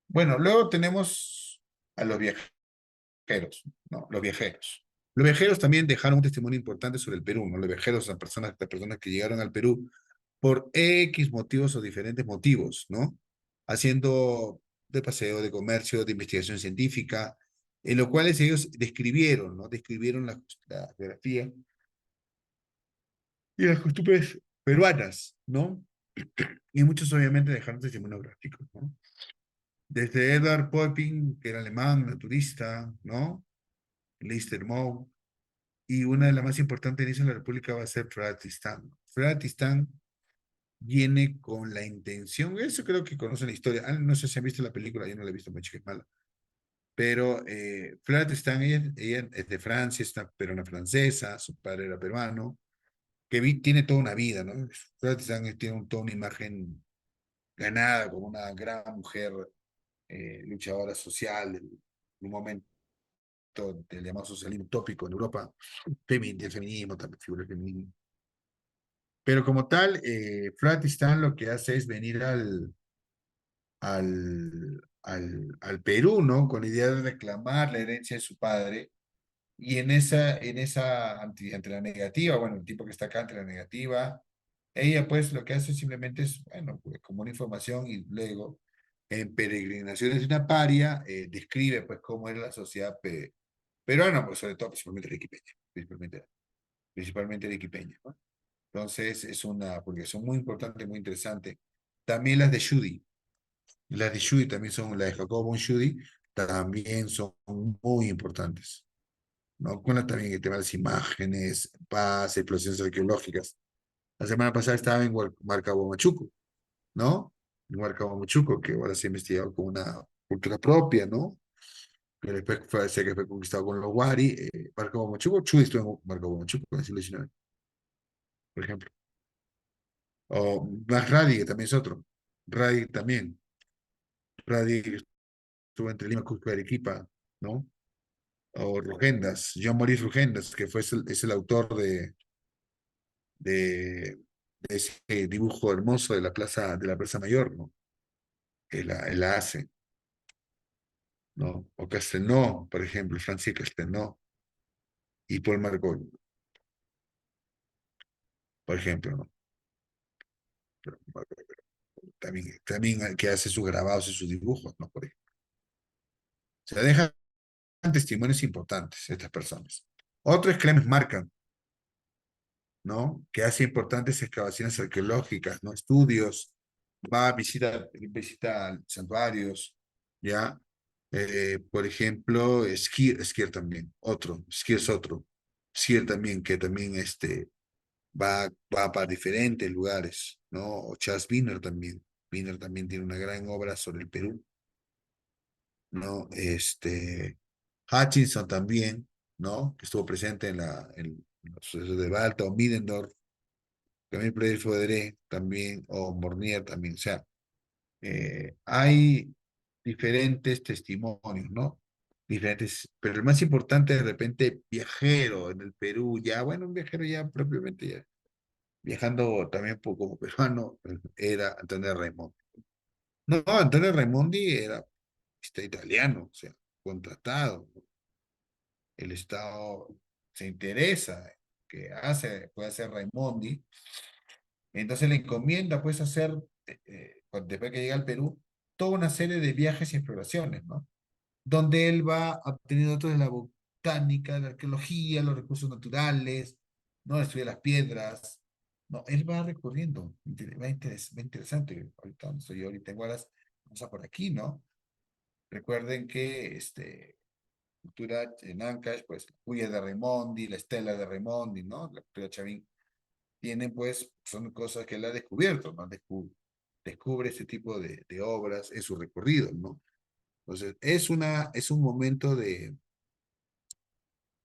Bueno, luego tenemos a los viajeros, ¿no? Los viajeros. Los viajeros también dejaron un testimonio importante sobre el Perú, ¿no? Los viajeros son las personas que llegaron al Perú por X motivos o diferentes motivos, ¿no? Haciendo de paseo, de comercio, de investigación científica, en lo cual ellos describieron, ¿no? Describieron la geografía y las costumbres peruanas, ¿no? Y muchos obviamente dejaron testimonio gráfico, ¿no? Desde Edward Popping, que era alemán, naturista, ¿no? Leicester Moe, y una de las más importantes en eso en la República va a ser Fradistán. Fradistán viene con la intención, eso creo que conocen la historia, no sé si han visto la película, yo no la he visto mucho, que es mala, pero Fradistán, ella es de Francia, es una peruana francesa, su padre era peruano, que tiene toda una vida, ¿no? Fradistán tiene toda una imagen ganada como una gran mujer luchadora social, en un momento del llamado socialismo utópico en Europa, el feminismo, también figura el feminismo. Pero como tal, Flatistan lo que hace es venir al Perú, ¿no? Con la idea de reclamar la herencia de su padre. Y ante la negativa, bueno, el tipo que está acá ante la negativa, ella pues lo que hace simplemente es, bueno, pues, como una información y luego en Peregrinaciones de una paria, describe pues cómo era la sociedad peruana, pues sobre todo principalmente arequipeña, principalmente arequipeña, ¿no? Entonces es una publicación muy importante, muy interesante. También las de Schudy también son, las de Jacobo von Schudy, también son muy importantes, ¿no? Con también el tema de las imágenes, paz, explosiones arqueológicas. La semana pasada estaba en Huamachuco, ¿no? En Huamachuco, que ahora se ha investigado con una cultura propia, ¿no? Que después sé que fue conquistado con los Wari, Huamachuco, Chuy estuvo en Huamachuco en el siglo XIX, por ejemplo. O Black Radi, que también es otro. Radi también. Radi estuvo entre Lima, Cusco y Arequipa, ¿no? o Rugendas, Jean Maurice Rugendas, que es el autor de, de ese dibujo hermoso de la Plaza Mayor, ¿no? Él la hace, ¿no? O Castelnau, por ejemplo, Francis Castelnau y Paul Margot, por ejemplo, ¿no? Pero, también que hace sus grabados y sus dibujos, ¿no? Por ejemplo. O sea, dejan testimonios importantes estas personas. Otro es Clemens Markham, ¿no? Que hace importantes excavaciones arqueológicas, ¿no? Estudios, visita santuarios, ¿ya? Por ejemplo, Skier también, Skier es otro, Skier también, que también va para diferentes lugares, ¿no? O Charles Wiener también tiene una gran obra sobre el Perú, ¿no? Hutchinson también, ¿no? Que estuvo presente en los sucesos de Balta, o Middendorf, también Pedro Fodré, también, o Mornier también, o sea, hay diferentes testimonios, ¿no? Diferentes, pero el más importante de repente, viajero en el Perú, ya, bueno, un viajero ya propiamente, ya, viajando también como peruano, era Antonio Raimondi. No, Antonio Raimondi era italiano, o sea, contratado, ¿no? El Estado se interesa puede hacer Raimondi, entonces le encomienda pues hacer, después que llega al Perú, toda una serie de viajes y exploraciones, ¿no? Donde él va obteniendo datos de la botánica, de la arqueología, los recursos naturales, ¿no? Estudia las piedras, no, él va recorriendo, va interesante, ahorita donde estoy yo, ahorita en Huaraz, vamos a por aquí, ¿no? Recuerden que cultura en Ancash, pues, la Puya de Raimondi, la Estela de Raimondi, ¿no? La cultura Chavín, tienen, pues, son cosas que él ha descubierto, ¿no? Descubre ese tipo de obras en su recorrido, ¿no? Entonces, es un momento de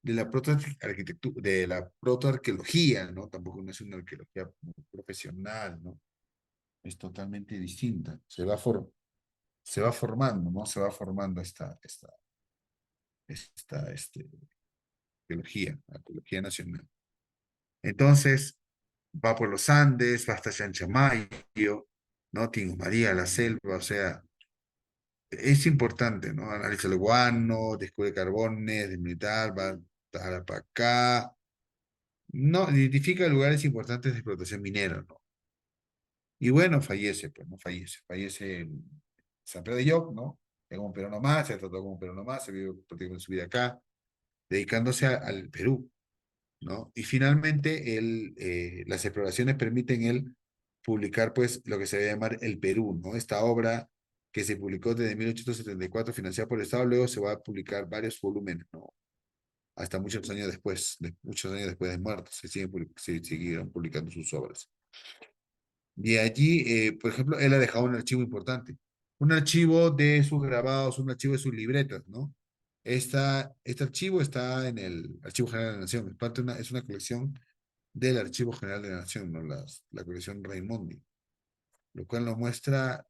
la protoarquitectura, de la protoarqueología, ¿no? Tampoco no es una arqueología profesional, ¿no? Es totalmente distinta. Se va formando, ¿no? Se va formando esta arqueología nacional. Entonces, va por los Andes, va hasta Chanchamayo, ¿no? Tingo María, la selva, o sea, es importante, ¿no? Analiza el guano, descubre carbones, de militar, va para acá, no, identifica lugares importantes de explotación minera, ¿no? Y bueno, fallece, pues, ¿no? Fallece en San Pedro de Lloc, ¿no? Es un peruano más, se trató como un peruano más, se vive prácticamente su vida acá, dedicándose al Perú, ¿no? Y finalmente las exploraciones permiten él publicar, pues, lo que se debe llamar El Perú, ¿no? Esta obra que se publicó desde 1874, financiada por el Estado, luego se va a publicar varios volúmenes, ¿no? Hasta muchos años después de muerto, se siguieron publicando sus obras. Y allí, por ejemplo, él ha dejado un archivo importante, un archivo de sus grabados, un archivo de sus libretas, ¿no? Este archivo está en el Archivo General de la Nación, es una colección del Archivo General de la Nación, ¿no? La colección Raimondi, lo cual nos muestra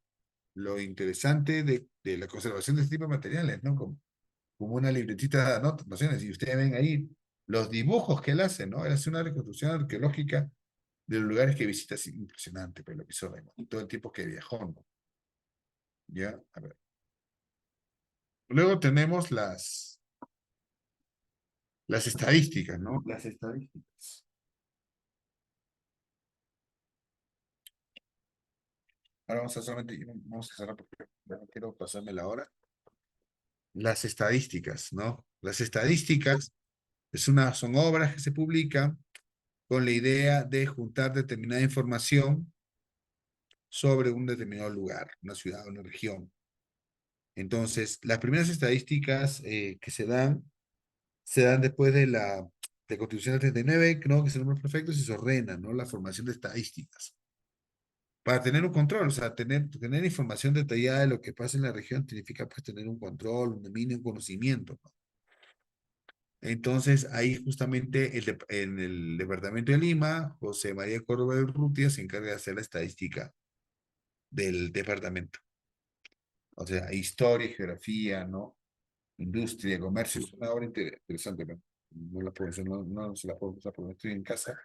lo interesante de la conservación de este tipo de materiales, ¿no? Como una libretita de anotaciones, y ustedes ven ahí los dibujos que él hace, ¿no? Él hace una reconstrucción arqueológica de los lugares que visita, es impresionante, pero lo que hizo Raymond, todo el tiempo que viajó, ¿no? Ya, a ver. Luego tenemos las estadísticas, ¿no? Las estadísticas. Ahora vamos a cerrar porque ya no quiero pasarme la hora. Las estadísticas, ¿no? Las estadísticas son obras que se publican con la idea de juntar determinada información sobre un determinado lugar, una ciudad, una región. Entonces, las primeras estadísticas que se dan después de Constitución del 39, ¿no? Que se nombran prefectos y se ordena, ¿no? La formación de estadísticas. Para tener un control, o sea, tener información detallada de lo que pasa en la región significa pues tener un control, un dominio, un conocimiento, ¿no? Entonces, ahí justamente en el departamento de Lima, José María Córdoba de Urrutia se encarga de hacer la estadística del departamento. O sea, historia, geografía, ¿no? industria, comercio, es una obra interesante, ¿no? No la puedo, no se la puedo usar porque no estoy en casa.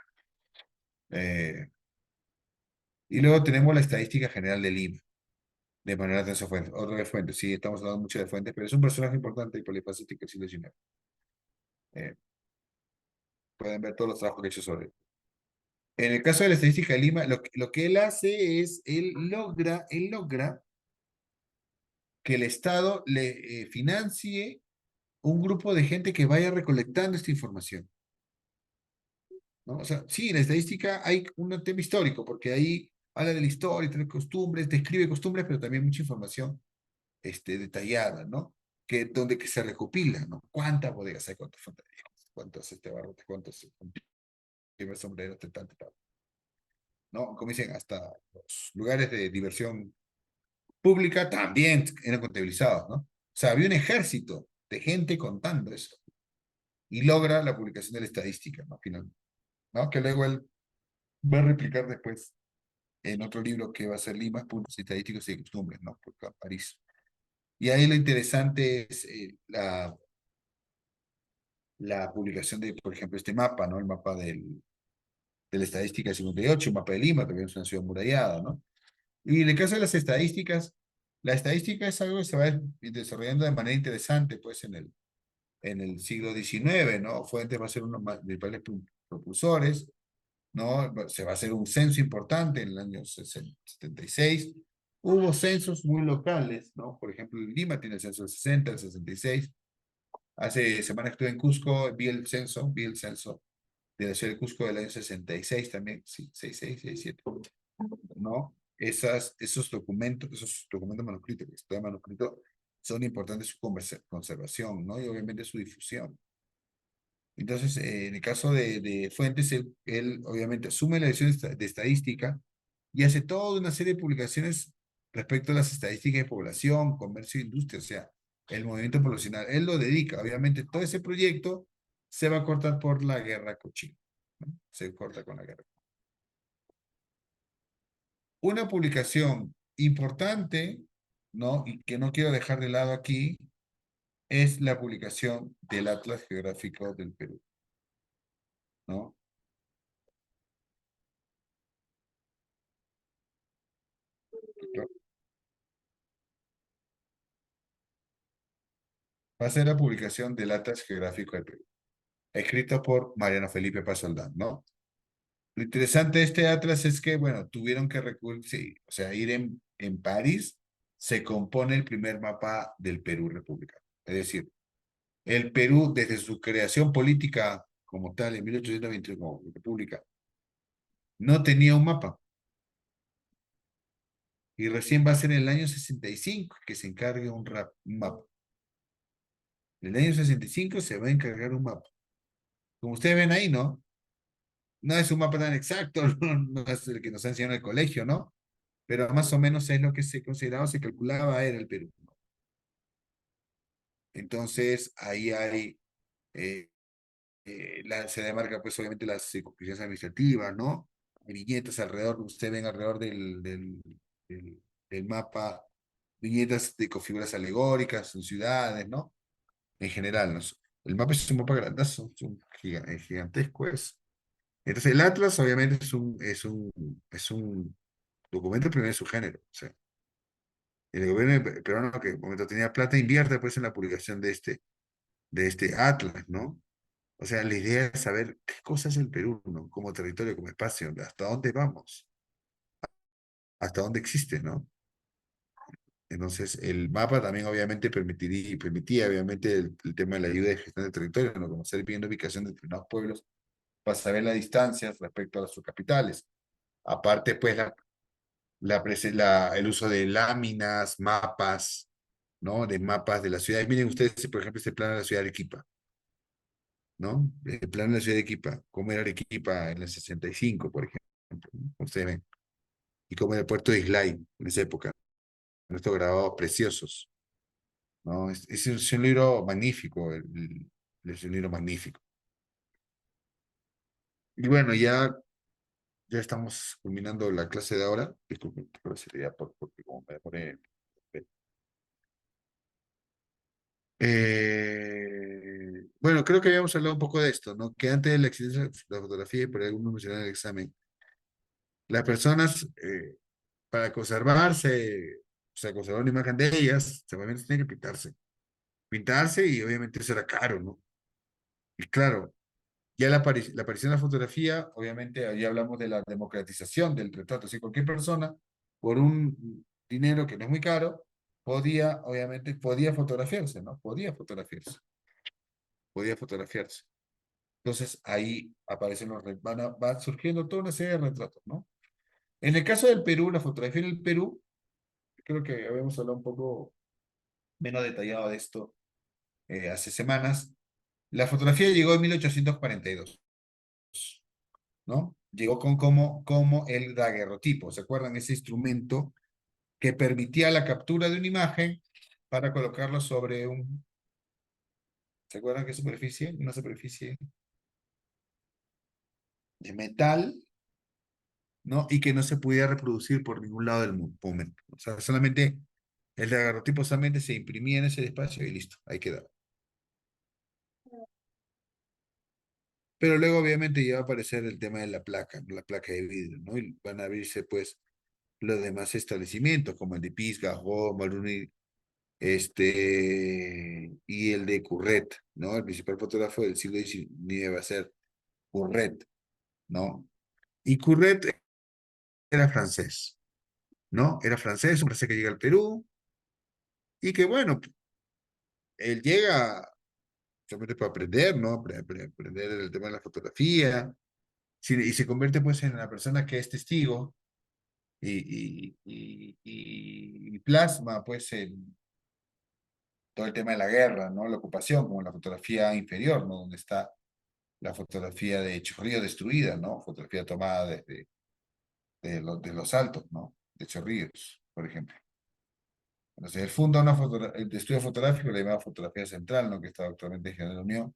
Eh, y luego tenemos la estadística general de Lima, de Manuel Atencio Fuentes, otra vez Fuentes, sí, estamos hablando mucho de Fuentes, pero es un personaje importante y polifacético del siglo XIX. Eh, pueden ver todos los trabajos que he hecho sobre él. En el caso de la estadística de Lima, lo que él hace es, él logra que el Estado le financie un grupo de gente que vaya recolectando esta información, ¿no? O sea, sí, en la estadística hay un tema histórico, porque ahí habla de la historia, de costumbres, describe costumbres, pero también mucha información detallada, ¿no? Donde que se recopila, ¿no? ¿Cuántas bodegas hay? ¿Cuántos fontaneros? ¿Cuántos barrotes? ¿Cuántos primer sombreros? Tal, tal, tal, ¿no? Como dicen, hasta los lugares de diversión pública también eran contabilizados, ¿no? O sea, había un ejército de gente contando eso y logra la publicación de la estadística, ¿no? Finalmente, ¿no? Que luego él va a replicar después en otro libro que va a ser Lima, Puntos Estadísticos y Costumbres, ¿no? Por París. Y ahí lo interesante es la publicación de, por ejemplo, este mapa, ¿no? El mapa de la estadística 58, el mapa de Lima, también es una ciudad murallada, ¿no? Y en el caso de las estadísticas, la estadística es algo que se va desarrollando de manera interesante, pues, en el siglo XIX, ¿no? Fuentes va a ser uno de los principales propulsores, ¿no? Se va a hacer un censo importante en el año 76. Hubo censos muy locales, ¿no? Por ejemplo, Lima tiene el censo del 60, el 66. Hace semanas estuve en Cusco, vi el censo de la ciudad de Cusco del año 66 también, sí, 66, 67, ¿no? Esos documentos manuscritos, que está manuscrito, son importantes su conservación, ¿no? Y obviamente su difusión. Entonces, en el caso de Fuentes, él obviamente asume la dirección de estadística y hace toda una serie de publicaciones respecto a las estadísticas de población, comercio e industria, o sea, el movimiento poblacional. Él lo dedica, obviamente, todo ese proyecto se va a cortar por la guerra con Chile, ¿no? Se corta con la guerra. Una publicación importante, ¿no? Y que no quiero dejar de lado aquí, es la publicación del Atlas Geográfico del Perú, ¿no? Va a ser la publicación del Atlas Geográfico del Perú, escrito por Mariano Felipe Pasoldán, ¿no? Lo interesante de este atlas es que, bueno, tuvieron que recurrir, sí, o sea, ir en París, se compone el primer mapa del Perú republicano. Es decir, el Perú, desde su creación política como tal, en 1821 como república, no tenía un mapa. Y recién va a ser en el año 65 que se encargue un mapa. En el año 65 se va a encargar un mapa. Como ustedes ven ahí, ¿no? No es un mapa tan exacto, no es el que nos ha enseñado en el colegio, ¿no? Pero más o menos es lo que se consideraba, se calculaba era el Perú, ¿no? Entonces, ahí hay, eh, se demarca pues obviamente las circunscripciones administrativas, ¿no? Hay viñetas alrededor, ustedes ven alrededor del mapa, viñetas con figuras alegóricas en ciudades, ¿no? En general, ¿no? El mapa es un mapa grandazo, es un gigantesco es. Entonces, el Atlas obviamente es un documento primero de su género. O sea, el gobierno peruano que en momento tenía plata invierte pues en la publicación de este Atlas, ¿no? O sea, la idea es saber qué cosa es el Perú, ¿no? Como territorio, como espacio, hasta dónde vamos, hasta dónde existe, ¿no? Entonces, el mapa también obviamente permitía obviamente el tema de la ayuda de gestión del territorio, ¿no? Conocer bien la ubicación de determinados pueblos para saber las distancias respecto a sus capitales. Aparte, pues, el uso de láminas, mapas, ¿no? De mapas de la ciudad. Miren ustedes, por ejemplo, este plano de la ciudad de Arequipa, ¿no? El plano de la ciudad de Arequipa, cómo era Arequipa en el 65, por ejemplo, ¿no? Ustedes ven. Y cómo era el puerto de Islay en esa época, con estos grabados preciosos, ¿no? Es un libro magnífico, es un libro magnífico. Y bueno, ya estamos culminando la clase de ahora. Disculpen, pero sería porque como me demoré. Bueno, creo que habíamos hablado un poco de esto, ¿no? Que antes del accidente de la fotografía, y por ahí algunos mencionaron en el examen, las personas, para conservarse, o sea, conservar una imagen de ellas, seguramente tienen que pintarse. Pintarse y obviamente eso era caro, ¿no? Y claro, ya la aparición de la fotografía, obviamente, ahí hablamos de la democratización del retrato. Si cualquier persona, por un dinero que no es muy caro, podía, obviamente, podía fotografiarse, ¿no? Podía fotografiarse. Entonces ahí aparecen van surgiendo toda una serie de retratos, ¿no? En el caso del Perú, la fotografía en el Perú, creo que habíamos hablado un poco menos detallado de esto hace semanas. La fotografía llegó en 1842, ¿no? Llegó como el daguerrotipo. ¿Se acuerdan? Ese instrumento que permitía la captura de una imagen para colocarlo sobre un... ¿Se acuerdan qué superficie? Una superficie de metal, ¿no? Y que no se podía reproducir por ningún lado del momento. O sea, solamente el daguerrotipo solamente se imprimía en ese espacio y listo, ahí quedaba. Pero luego obviamente ya va a aparecer el tema de la placa, ¿no? La placa de vidrio, ¿no? Y van a abrirse pues los demás establecimientos, como el de Pisga, Maruni, y el de Curret, ¿no? El principal fotógrafo del siglo XIX va a ser Curret, ¿no? Y Curret era francés, ¿no? Era francés, un francés que llega al Perú y que, bueno, él llega solamente para aprender, ¿no? Aprender el tema de la fotografía, sí, y se convierte pues en la persona que es testigo y plasma pues todo el tema de la guerra, ¿no? La ocupación, como la fotografía inferior, ¿no? Donde está la fotografía de Chorrillos destruida, ¿no? Fotografía tomada de los altos, ¿no? De Chorrillos, por ejemplo. Entonces, él funda el estudio fotográfico, le llama Fotografía Central, ¿no? Que está actualmente en General Unión,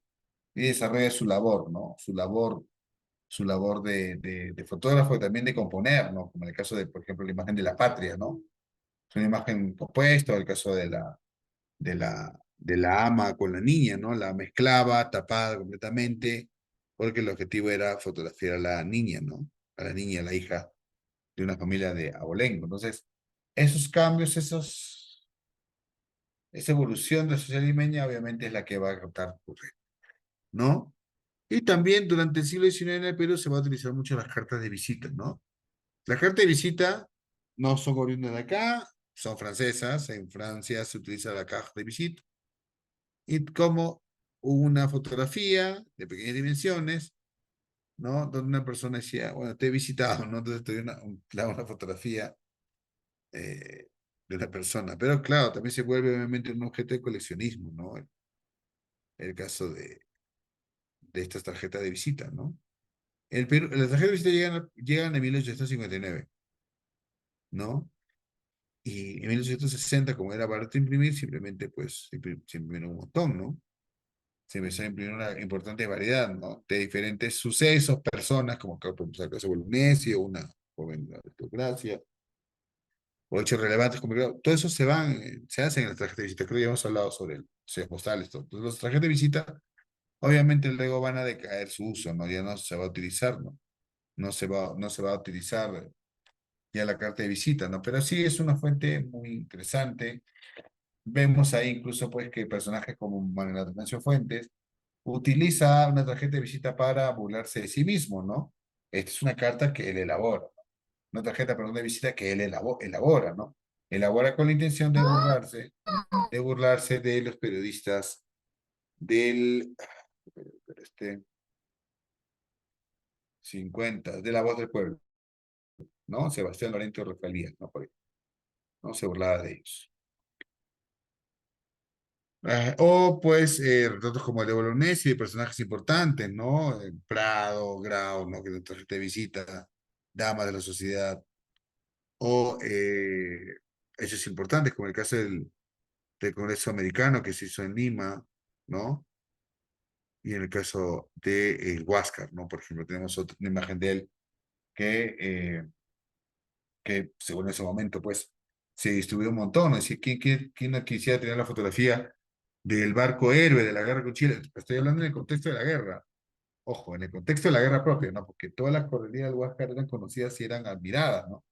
y desarrolla su labor, ¿no? Su labor de fotógrafo y también de componer, ¿no? Como en el caso de, por ejemplo, la imagen de la patria, ¿no? Es una imagen compuesta, o el caso de la ama con la niña, ¿no? La mezclaba, tapada completamente, porque el objetivo era fotografiar a la niña, ¿no? A la niña, a la hija de una familia de abolengo. Entonces, esos cambios, esa evolución de la sociedad limeña, obviamente es la que va a captar, ¿no? Y también durante el siglo XIX en el Perú se va a utilizar mucho las cartas de visita, ¿no? Las cartas de visita no son oriundas de acá, son francesas. En Francia se utiliza la caja de visita y como una fotografía de pequeñas dimensiones, ¿no? Donde una persona decía, bueno, te he visitado, ¿no? Entonces te doy una fotografía de una persona. Pero claro, también se vuelve obviamente un objeto de coleccionismo, ¿no? El caso de estas tarjetas de visita, ¿no? Las tarjetas de visita llegan en 1859, ¿no? Y en 1860, como era barato imprimir, simplemente pues se imprimieron un montón, ¿no? Se empezó a imprimir una importante variedad, ¿no? De diferentes sucesos, personas, como que por ejemplo, el caso Bolognesi o una joven aristocracia, o hechos relevantes, como que todo eso se hace en las tarjetas de visita. Creo que ya hemos hablado sobre sellos postales, todo. Entonces, las tarjetas de visita, obviamente luego van a decaer su uso, ¿no? Ya no se va a utilizar, ¿no? No se va a utilizar ya la carta de visita, ¿no? Pero sí es una fuente muy interesante. Vemos ahí incluso pues que personajes como Manuel Atanasio Fuentes utiliza una tarjeta de visita para burlarse de sí mismo, ¿no? Esta es una carta que él elabora, ¿no? Una tarjeta, perdón, de visita que él elabora, ¿no? Elabora con la intención de burlarse de los periodistas del este, 50, de La Voz del Pueblo, ¿no? Sebastián Lorente Rafael Díaz, ¿no? ¿No? Se burlaba de ellos. O pues retratos como el de Bolognesi, de personajes importantes, ¿no? Prado, Grau, ¿no? Que es nuestra tarjeta de visita, damas de la sociedad, o hechos importantes, como el caso del Congreso Americano que se hizo en Lima, ¿no? Y en el caso de Huáscar, ¿no? Por ejemplo, tenemos una imagen de él que según ese momento, pues, se distribuyó un montón, ¿no? Es decir, ¿quién no quisiera tener la fotografía del barco héroe de la guerra con Chile. Estoy hablando en el contexto de la guerra. Ojo, en el contexto de la guerra propia, ¿no? Porque todas las correrías del Huáscar eran conocidas y eran admiradas, ¿no?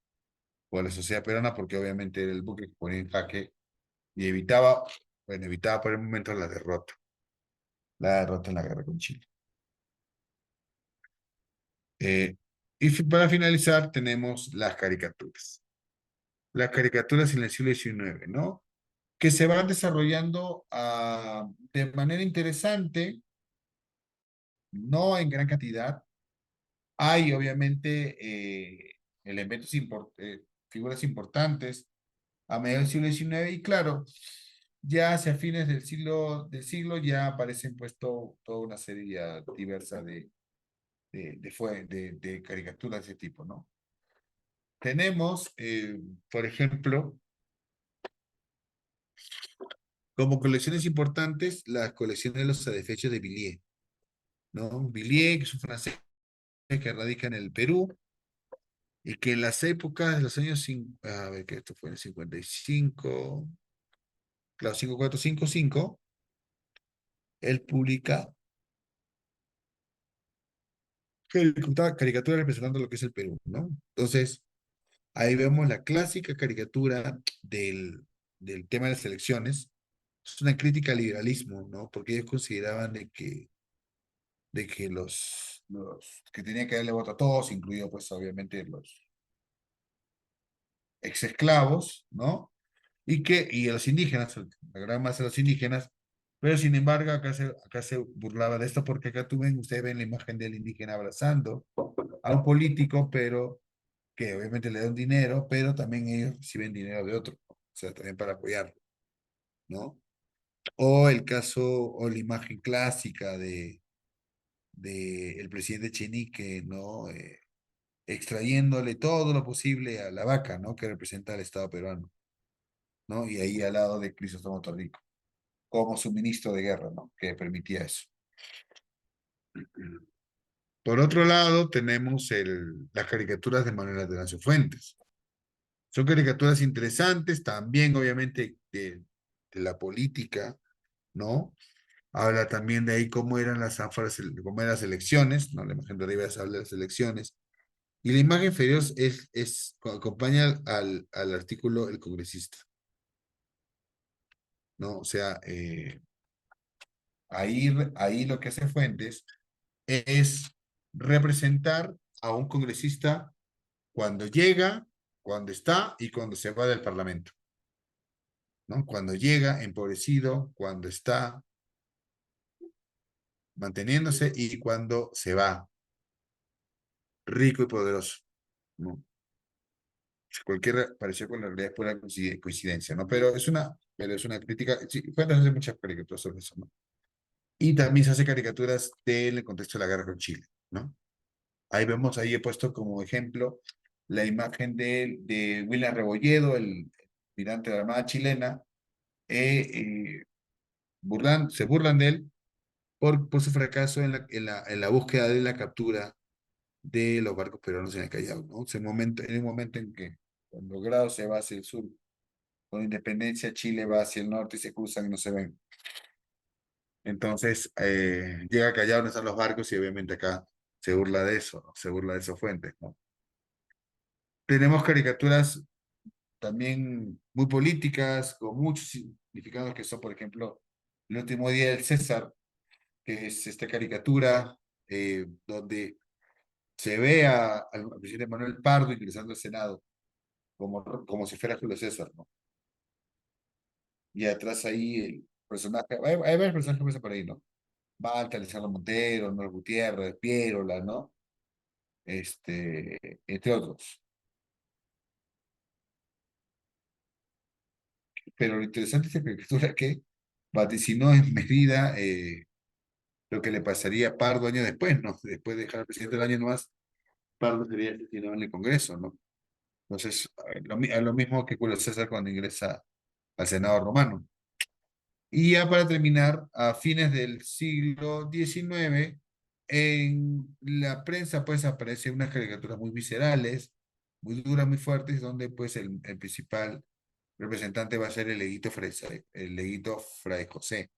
Por la sociedad peruana, porque obviamente era el buque que ponía en jaque y evitaba, bueno, evitaba por el momento la derrota en la guerra con Chile. Eh, para finalizar, tenemos las caricaturas. Las caricaturas en el siglo XIX, ¿no? Que se van desarrollando de manera interesante, no en gran cantidad. Hay obviamente elementos, figuras importantes a mediados del siglo XIX y claro, ya hacia fines del siglo ya aparecen pues toda una serie ya diversa de caricaturas de ese tipo, ¿no? Tenemos, por ejemplo, como colecciones importantes, las colecciones de los satisfechos de Villiers, ¿no? Villiers, que es un francés que radica en el Perú y que en las épocas de los años, a ver, que esto fue en el 55, claro, 5455, él publica caricatura representando lo que es el Perú, ¿no? Entonces, ahí vemos la clásica caricatura del tema de las elecciones. Es una crítica al liberalismo, ¿no? Porque ellos consideraban de que los que tenían que darle voto a todos, incluidos pues obviamente los ex esclavos, ¿no? Y a los indígenas, la gran masa de los indígenas, pero sin embargo acá se burlaba de esto porque acá ustedes ven la imagen del indígena abrazando a un político, pero que obviamente le dan dinero, pero también ellos reciben dinero de otro, o sea, también para apoyarlo, ¿no? O el caso, o la imagen clásica de el presidente Chenique, ¿no? Extrayéndole todo lo posible a la vaca, ¿no? Que representa al Estado peruano, ¿no? Y ahí al lado de Crisóstomo Torrico, como su ministro de guerra, ¿no? Que permitía eso. Por otro lado, tenemos las caricaturas de Manuel Atanasio Fuentes. Son caricaturas interesantes, también obviamente de la política, ¿no? Habla también de ahí cómo eran cómo eran las elecciones, ¿no? La imagen de arriba habla de las elecciones. Y la imagen inferior acompaña al artículo El Congresista, ¿no? O sea, ahí lo que hace Fuentes es representar a un congresista cuando llega, cuando está y cuando se va del Parlamento, ¿no? Cuando llega empobrecido, cuando está manteniéndose y cuando se va rico y poderoso, ¿no? Cualquier pareció con la realidad es pura coincidencia, ¿no? Pero es una crítica, sí, Fuentes hace muchas caricaturas sobre eso, ¿no? Y también se hace caricaturas del contexto de la guerra con Chile, ¿no? Ahí he puesto como ejemplo la imagen de William Rebolledo, el almirante de la Armada chilena, se burlan de él por su fracaso en la búsqueda de la captura de los barcos peruanos en el Callao, ¿no? En un momento en que, cuando Grado se va hacia el sur, con Independencia, Chile va hacia el norte y se cruzan y no se ven. Entonces, llega a Callao donde están los barcos y obviamente acá se burla de eso, ¿no? Se burla de esos Fuentes, ¿no? Tenemos caricaturas también muy políticas, con muchos significados que son, por ejemplo, El último día del César, que es esta caricatura donde se ve al presidente Manuel Pardo ingresando al Senado como si fuera Julio César, ¿no? Y atrás ahí el personaje, hay varios personajes que pasan por ahí, ¿no? Malta, Alessandro Montero, Nor Gutiérrez, Piérola, ¿no? Entre otros. Pero lo interesante de esta caricatura es que vaticinó en medida lo que le pasaría a Pardo años después, ¿no? Después de dejar al presidente el año nomás, Pardo sería asesinado en el Congreso, ¿no? Entonces, lo mismo que Julio César cuando ingresa al Senado romano. Y ya para terminar, a fines del siglo XIX, en la prensa pues aparecen unas caricaturas muy viscerales, muy duras, muy fuertes, donde pues el principal representante va a ser el Leguito Fray José.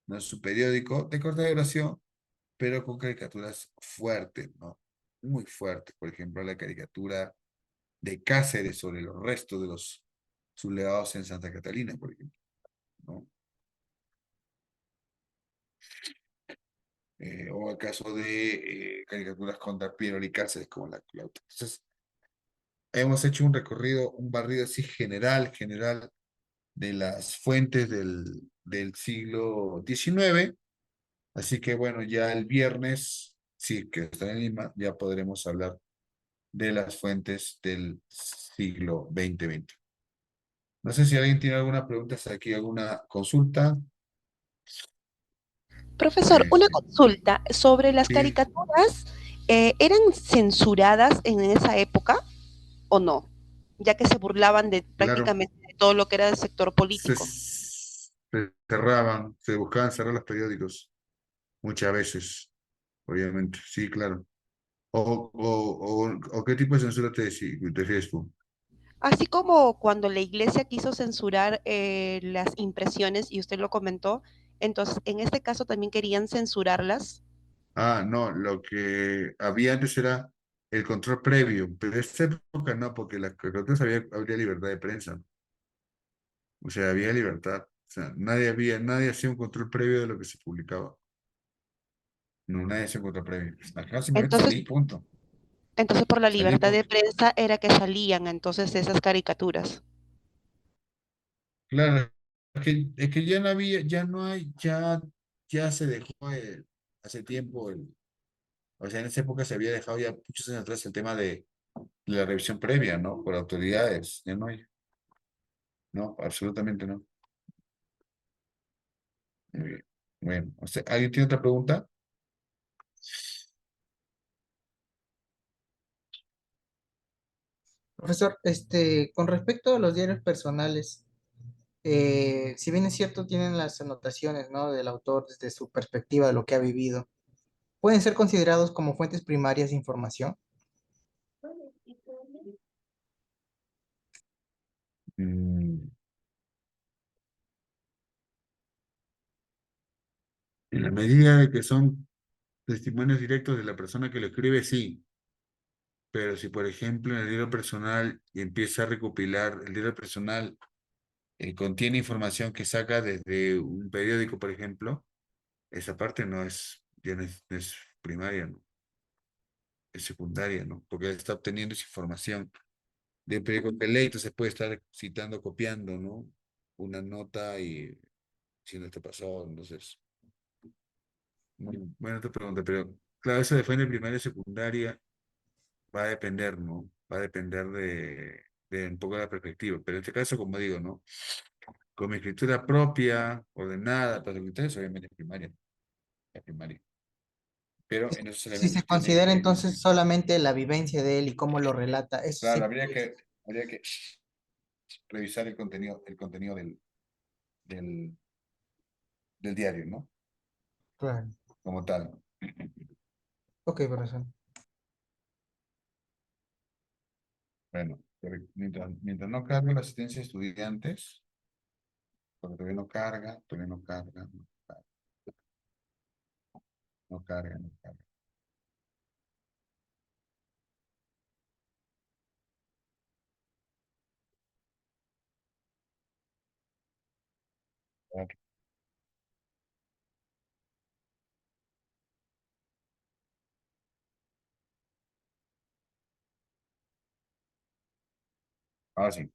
no es un periódico de corta duración, pero con caricaturas fuertes, ¿no? Muy fuertes. Por ejemplo, la caricatura de Cáceres sobre los restos de los sublevados en Santa Catalina, por ejemplo, ¿no? O el caso de caricaturas contra Piero y Cáceres, como la Claudia. Entonces, hemos hecho un recorrido, un barrido así general de las fuentes del siglo XIX. Así que bueno, ya el viernes, sí, que está en Lima, ya podremos hablar de las fuentes del siglo XX. No sé si alguien tiene alguna pregunta hasta aquí, alguna consulta.
Profesor, una
Este,
consulta sobre las
sí,
caricaturas, ¿eran censuradas en esa época o no? Ya que se burlaban de
claro,
prácticamente de todo lo que era del sector político.
se cerraban, se buscaban cerrar los periódicos muchas veces, obviamente, sí, claro. O qué tipo de censura te refieres tú?
Así como cuando la iglesia quiso censurar las impresiones, y usted lo comentó, entonces en este caso también querían censurarlas.
Ah, no, lo que había antes era el control previo, pero en esta época no, porque la antes habría libertad de prensa, o sea, había libertad, o sea, nadie hacía un control previo de lo que se publicaba, no, nadie hacía un control previo, acá simplemente
Entonces,
salí, punto,
entonces por la
salí,
libertad de
punto.
prensa era que salían entonces esas caricaturas.
Claro, es que ya no había, ya no hay, ya se dejó hace tiempo, o sea, en esa época se había dejado ya muchos años atrás el tema de la revisión previa, ¿no? Por autoridades, ya no hay, no, absolutamente no. Muy bien. Bueno, ¿alguien tiene otra pregunta?
Profesor, con respecto a los diarios personales, si bien es cierto, tienen las anotaciones, ¿no? Del autor desde su perspectiva de lo que ha vivido, ¿pueden ser considerados como fuentes primarias de información?
Mm, en la medida de que son testimonios directos de la persona que lo escribe, sí. Pero si, por ejemplo, en el libro personal empieza a recopilar, el libro personal contiene información que saca desde un periódico, por ejemplo, esa parte ya no es primaria, ¿no? Es secundaria, ¿no? Porque él está obteniendo esa información de periódico que lee, entonces puede estar citando, copiando, ¿no? Una nota y si no te pasó, entonces. Bueno, te pregunto, pero claro, eso de fuente primaria y secundaria va a depender, ¿no? Va a depender de un poco la perspectiva. Pero en este caso, como digo, ¿no? Con mi escritura propia, ordenada, para ustedes, obviamente es primaria. Pero en esos
Si se
elementos
considera
tiene,
entonces solamente la vivencia de él y cómo lo relata, eso sí
claro,
podría.
habría que revisar el contenido del, del diario, ¿no?
Claro.
Como tal.
Ok, profesor.
Bueno, pero mientras no cargue la asistencia de estudiantes, porque no carga, no carga. Ah, sí.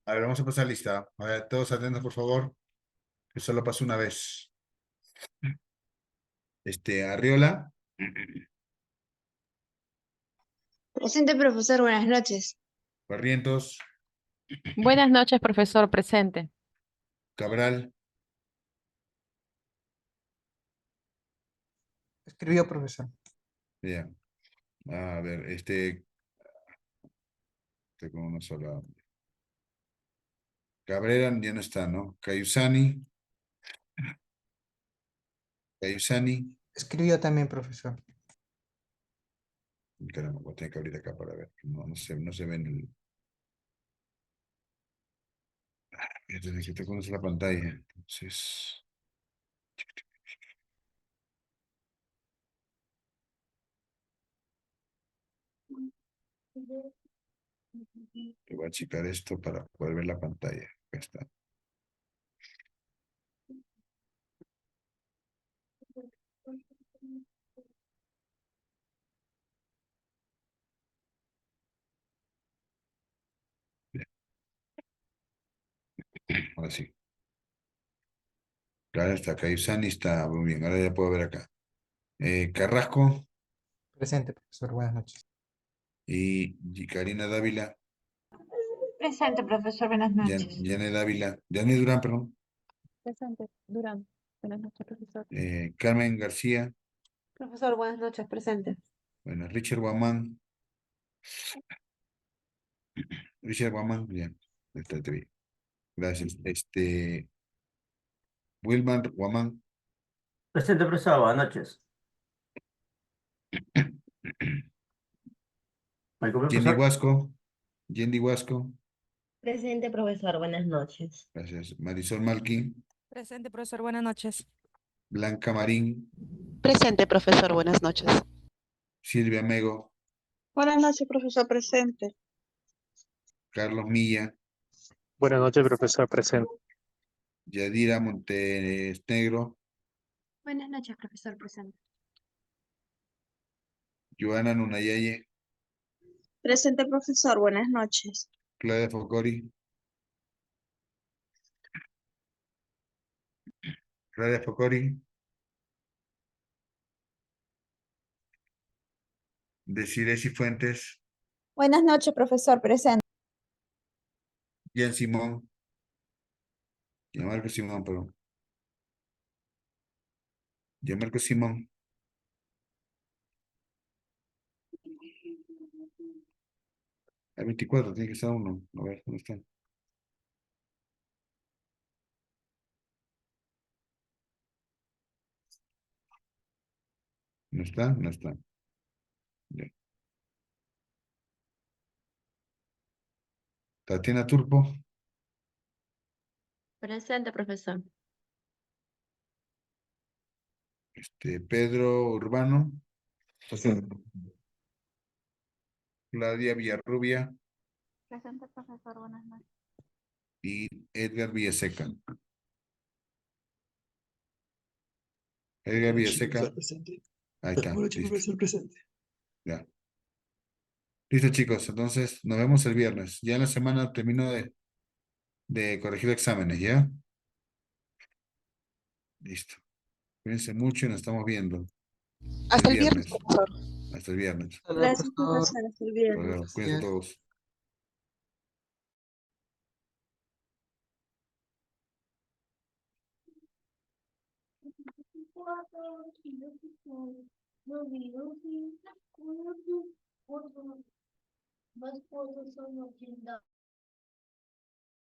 A ver, vamos a pasar lista. A ver, todos atentos, por favor, que solo pasó una vez. Arriola,
Presente, profesor, buenas noches.
Barrientos,
Buenas noches, profesor presente.
Cabral,
Escribió, profesor.
bien. A ver, con una sola. Cabrera ya no está, ¿no? Cayusani,
Escribió también, profesor.
caramba, voy a tener que abrir acá para ver. No se ve en el. Desde que te conoce la pantalla. Entonces. Te voy a achicar esto para poder ver la pantalla. Acá está. Bien, ahora sí. Claro, está Cayusani, está muy bien. Ahora ya puedo ver acá. Carrasco
Presente, profesor, buenas noches.
y Karina Dávila.
Presente, profesor, buenas noches.
Janet Dávila. Janet Durán, perdón.
Presente, Durán. Buenas noches, profesor.
Carmen García.
Profesor, buenas noches, presente.
Bueno, Richard Guamán. Richard Guamán, bien. Está bien. Gracias. Wilman Guamán.
Presente, profesor, buenas noches. ¿Me cumple,
Jenny
profesor?
Huasco. Yendi Huasco.
Presente, profesor. Buenas noches.
Gracias. Marisol Malquín.
Presente, profesor. Buenas noches.
Blanca Marín.
Presente, profesor, buenas noches.
Silvia Mego.
Buenas noches, profesor presente.
Carlos Milla.
Buenas noches, profesor presente.
Yadira Montenegro.
Buenas noches, profesor presente.
Joana Nunayaye.
Presente, profesor. Buenas noches.
Claudia Focori. Claudia Focori. Desiree Cifuentes.
Buenas noches, profesor presente.
Jan Simón. Gianmarco Simón, perdón. Gianmarco Simón. Hay 24, tiene que estar uno. A ver, ¿dónde está? ¿No está? No está. Ya. Tatiana Turpo.
Presente, profesor.
Pedro Urbano. Claudia Villarrubia
Presente, profesor, buenas noches.
y Edgar Villaseca. Edgar Villaseca. Ahí está. Listo. Ya. Listo, chicos. Entonces, nos vemos el viernes. Ya en la semana termino de corregir exámenes, ¿ya? Listo. Cuídense mucho y nos estamos viendo
Hasta el viernes, profesor.
Hasta el viernes.
Hasta luego,
Gracias,
profesor.
profesor. Hasta el viernes.
Bueno, cuídense
Gracias.
todos.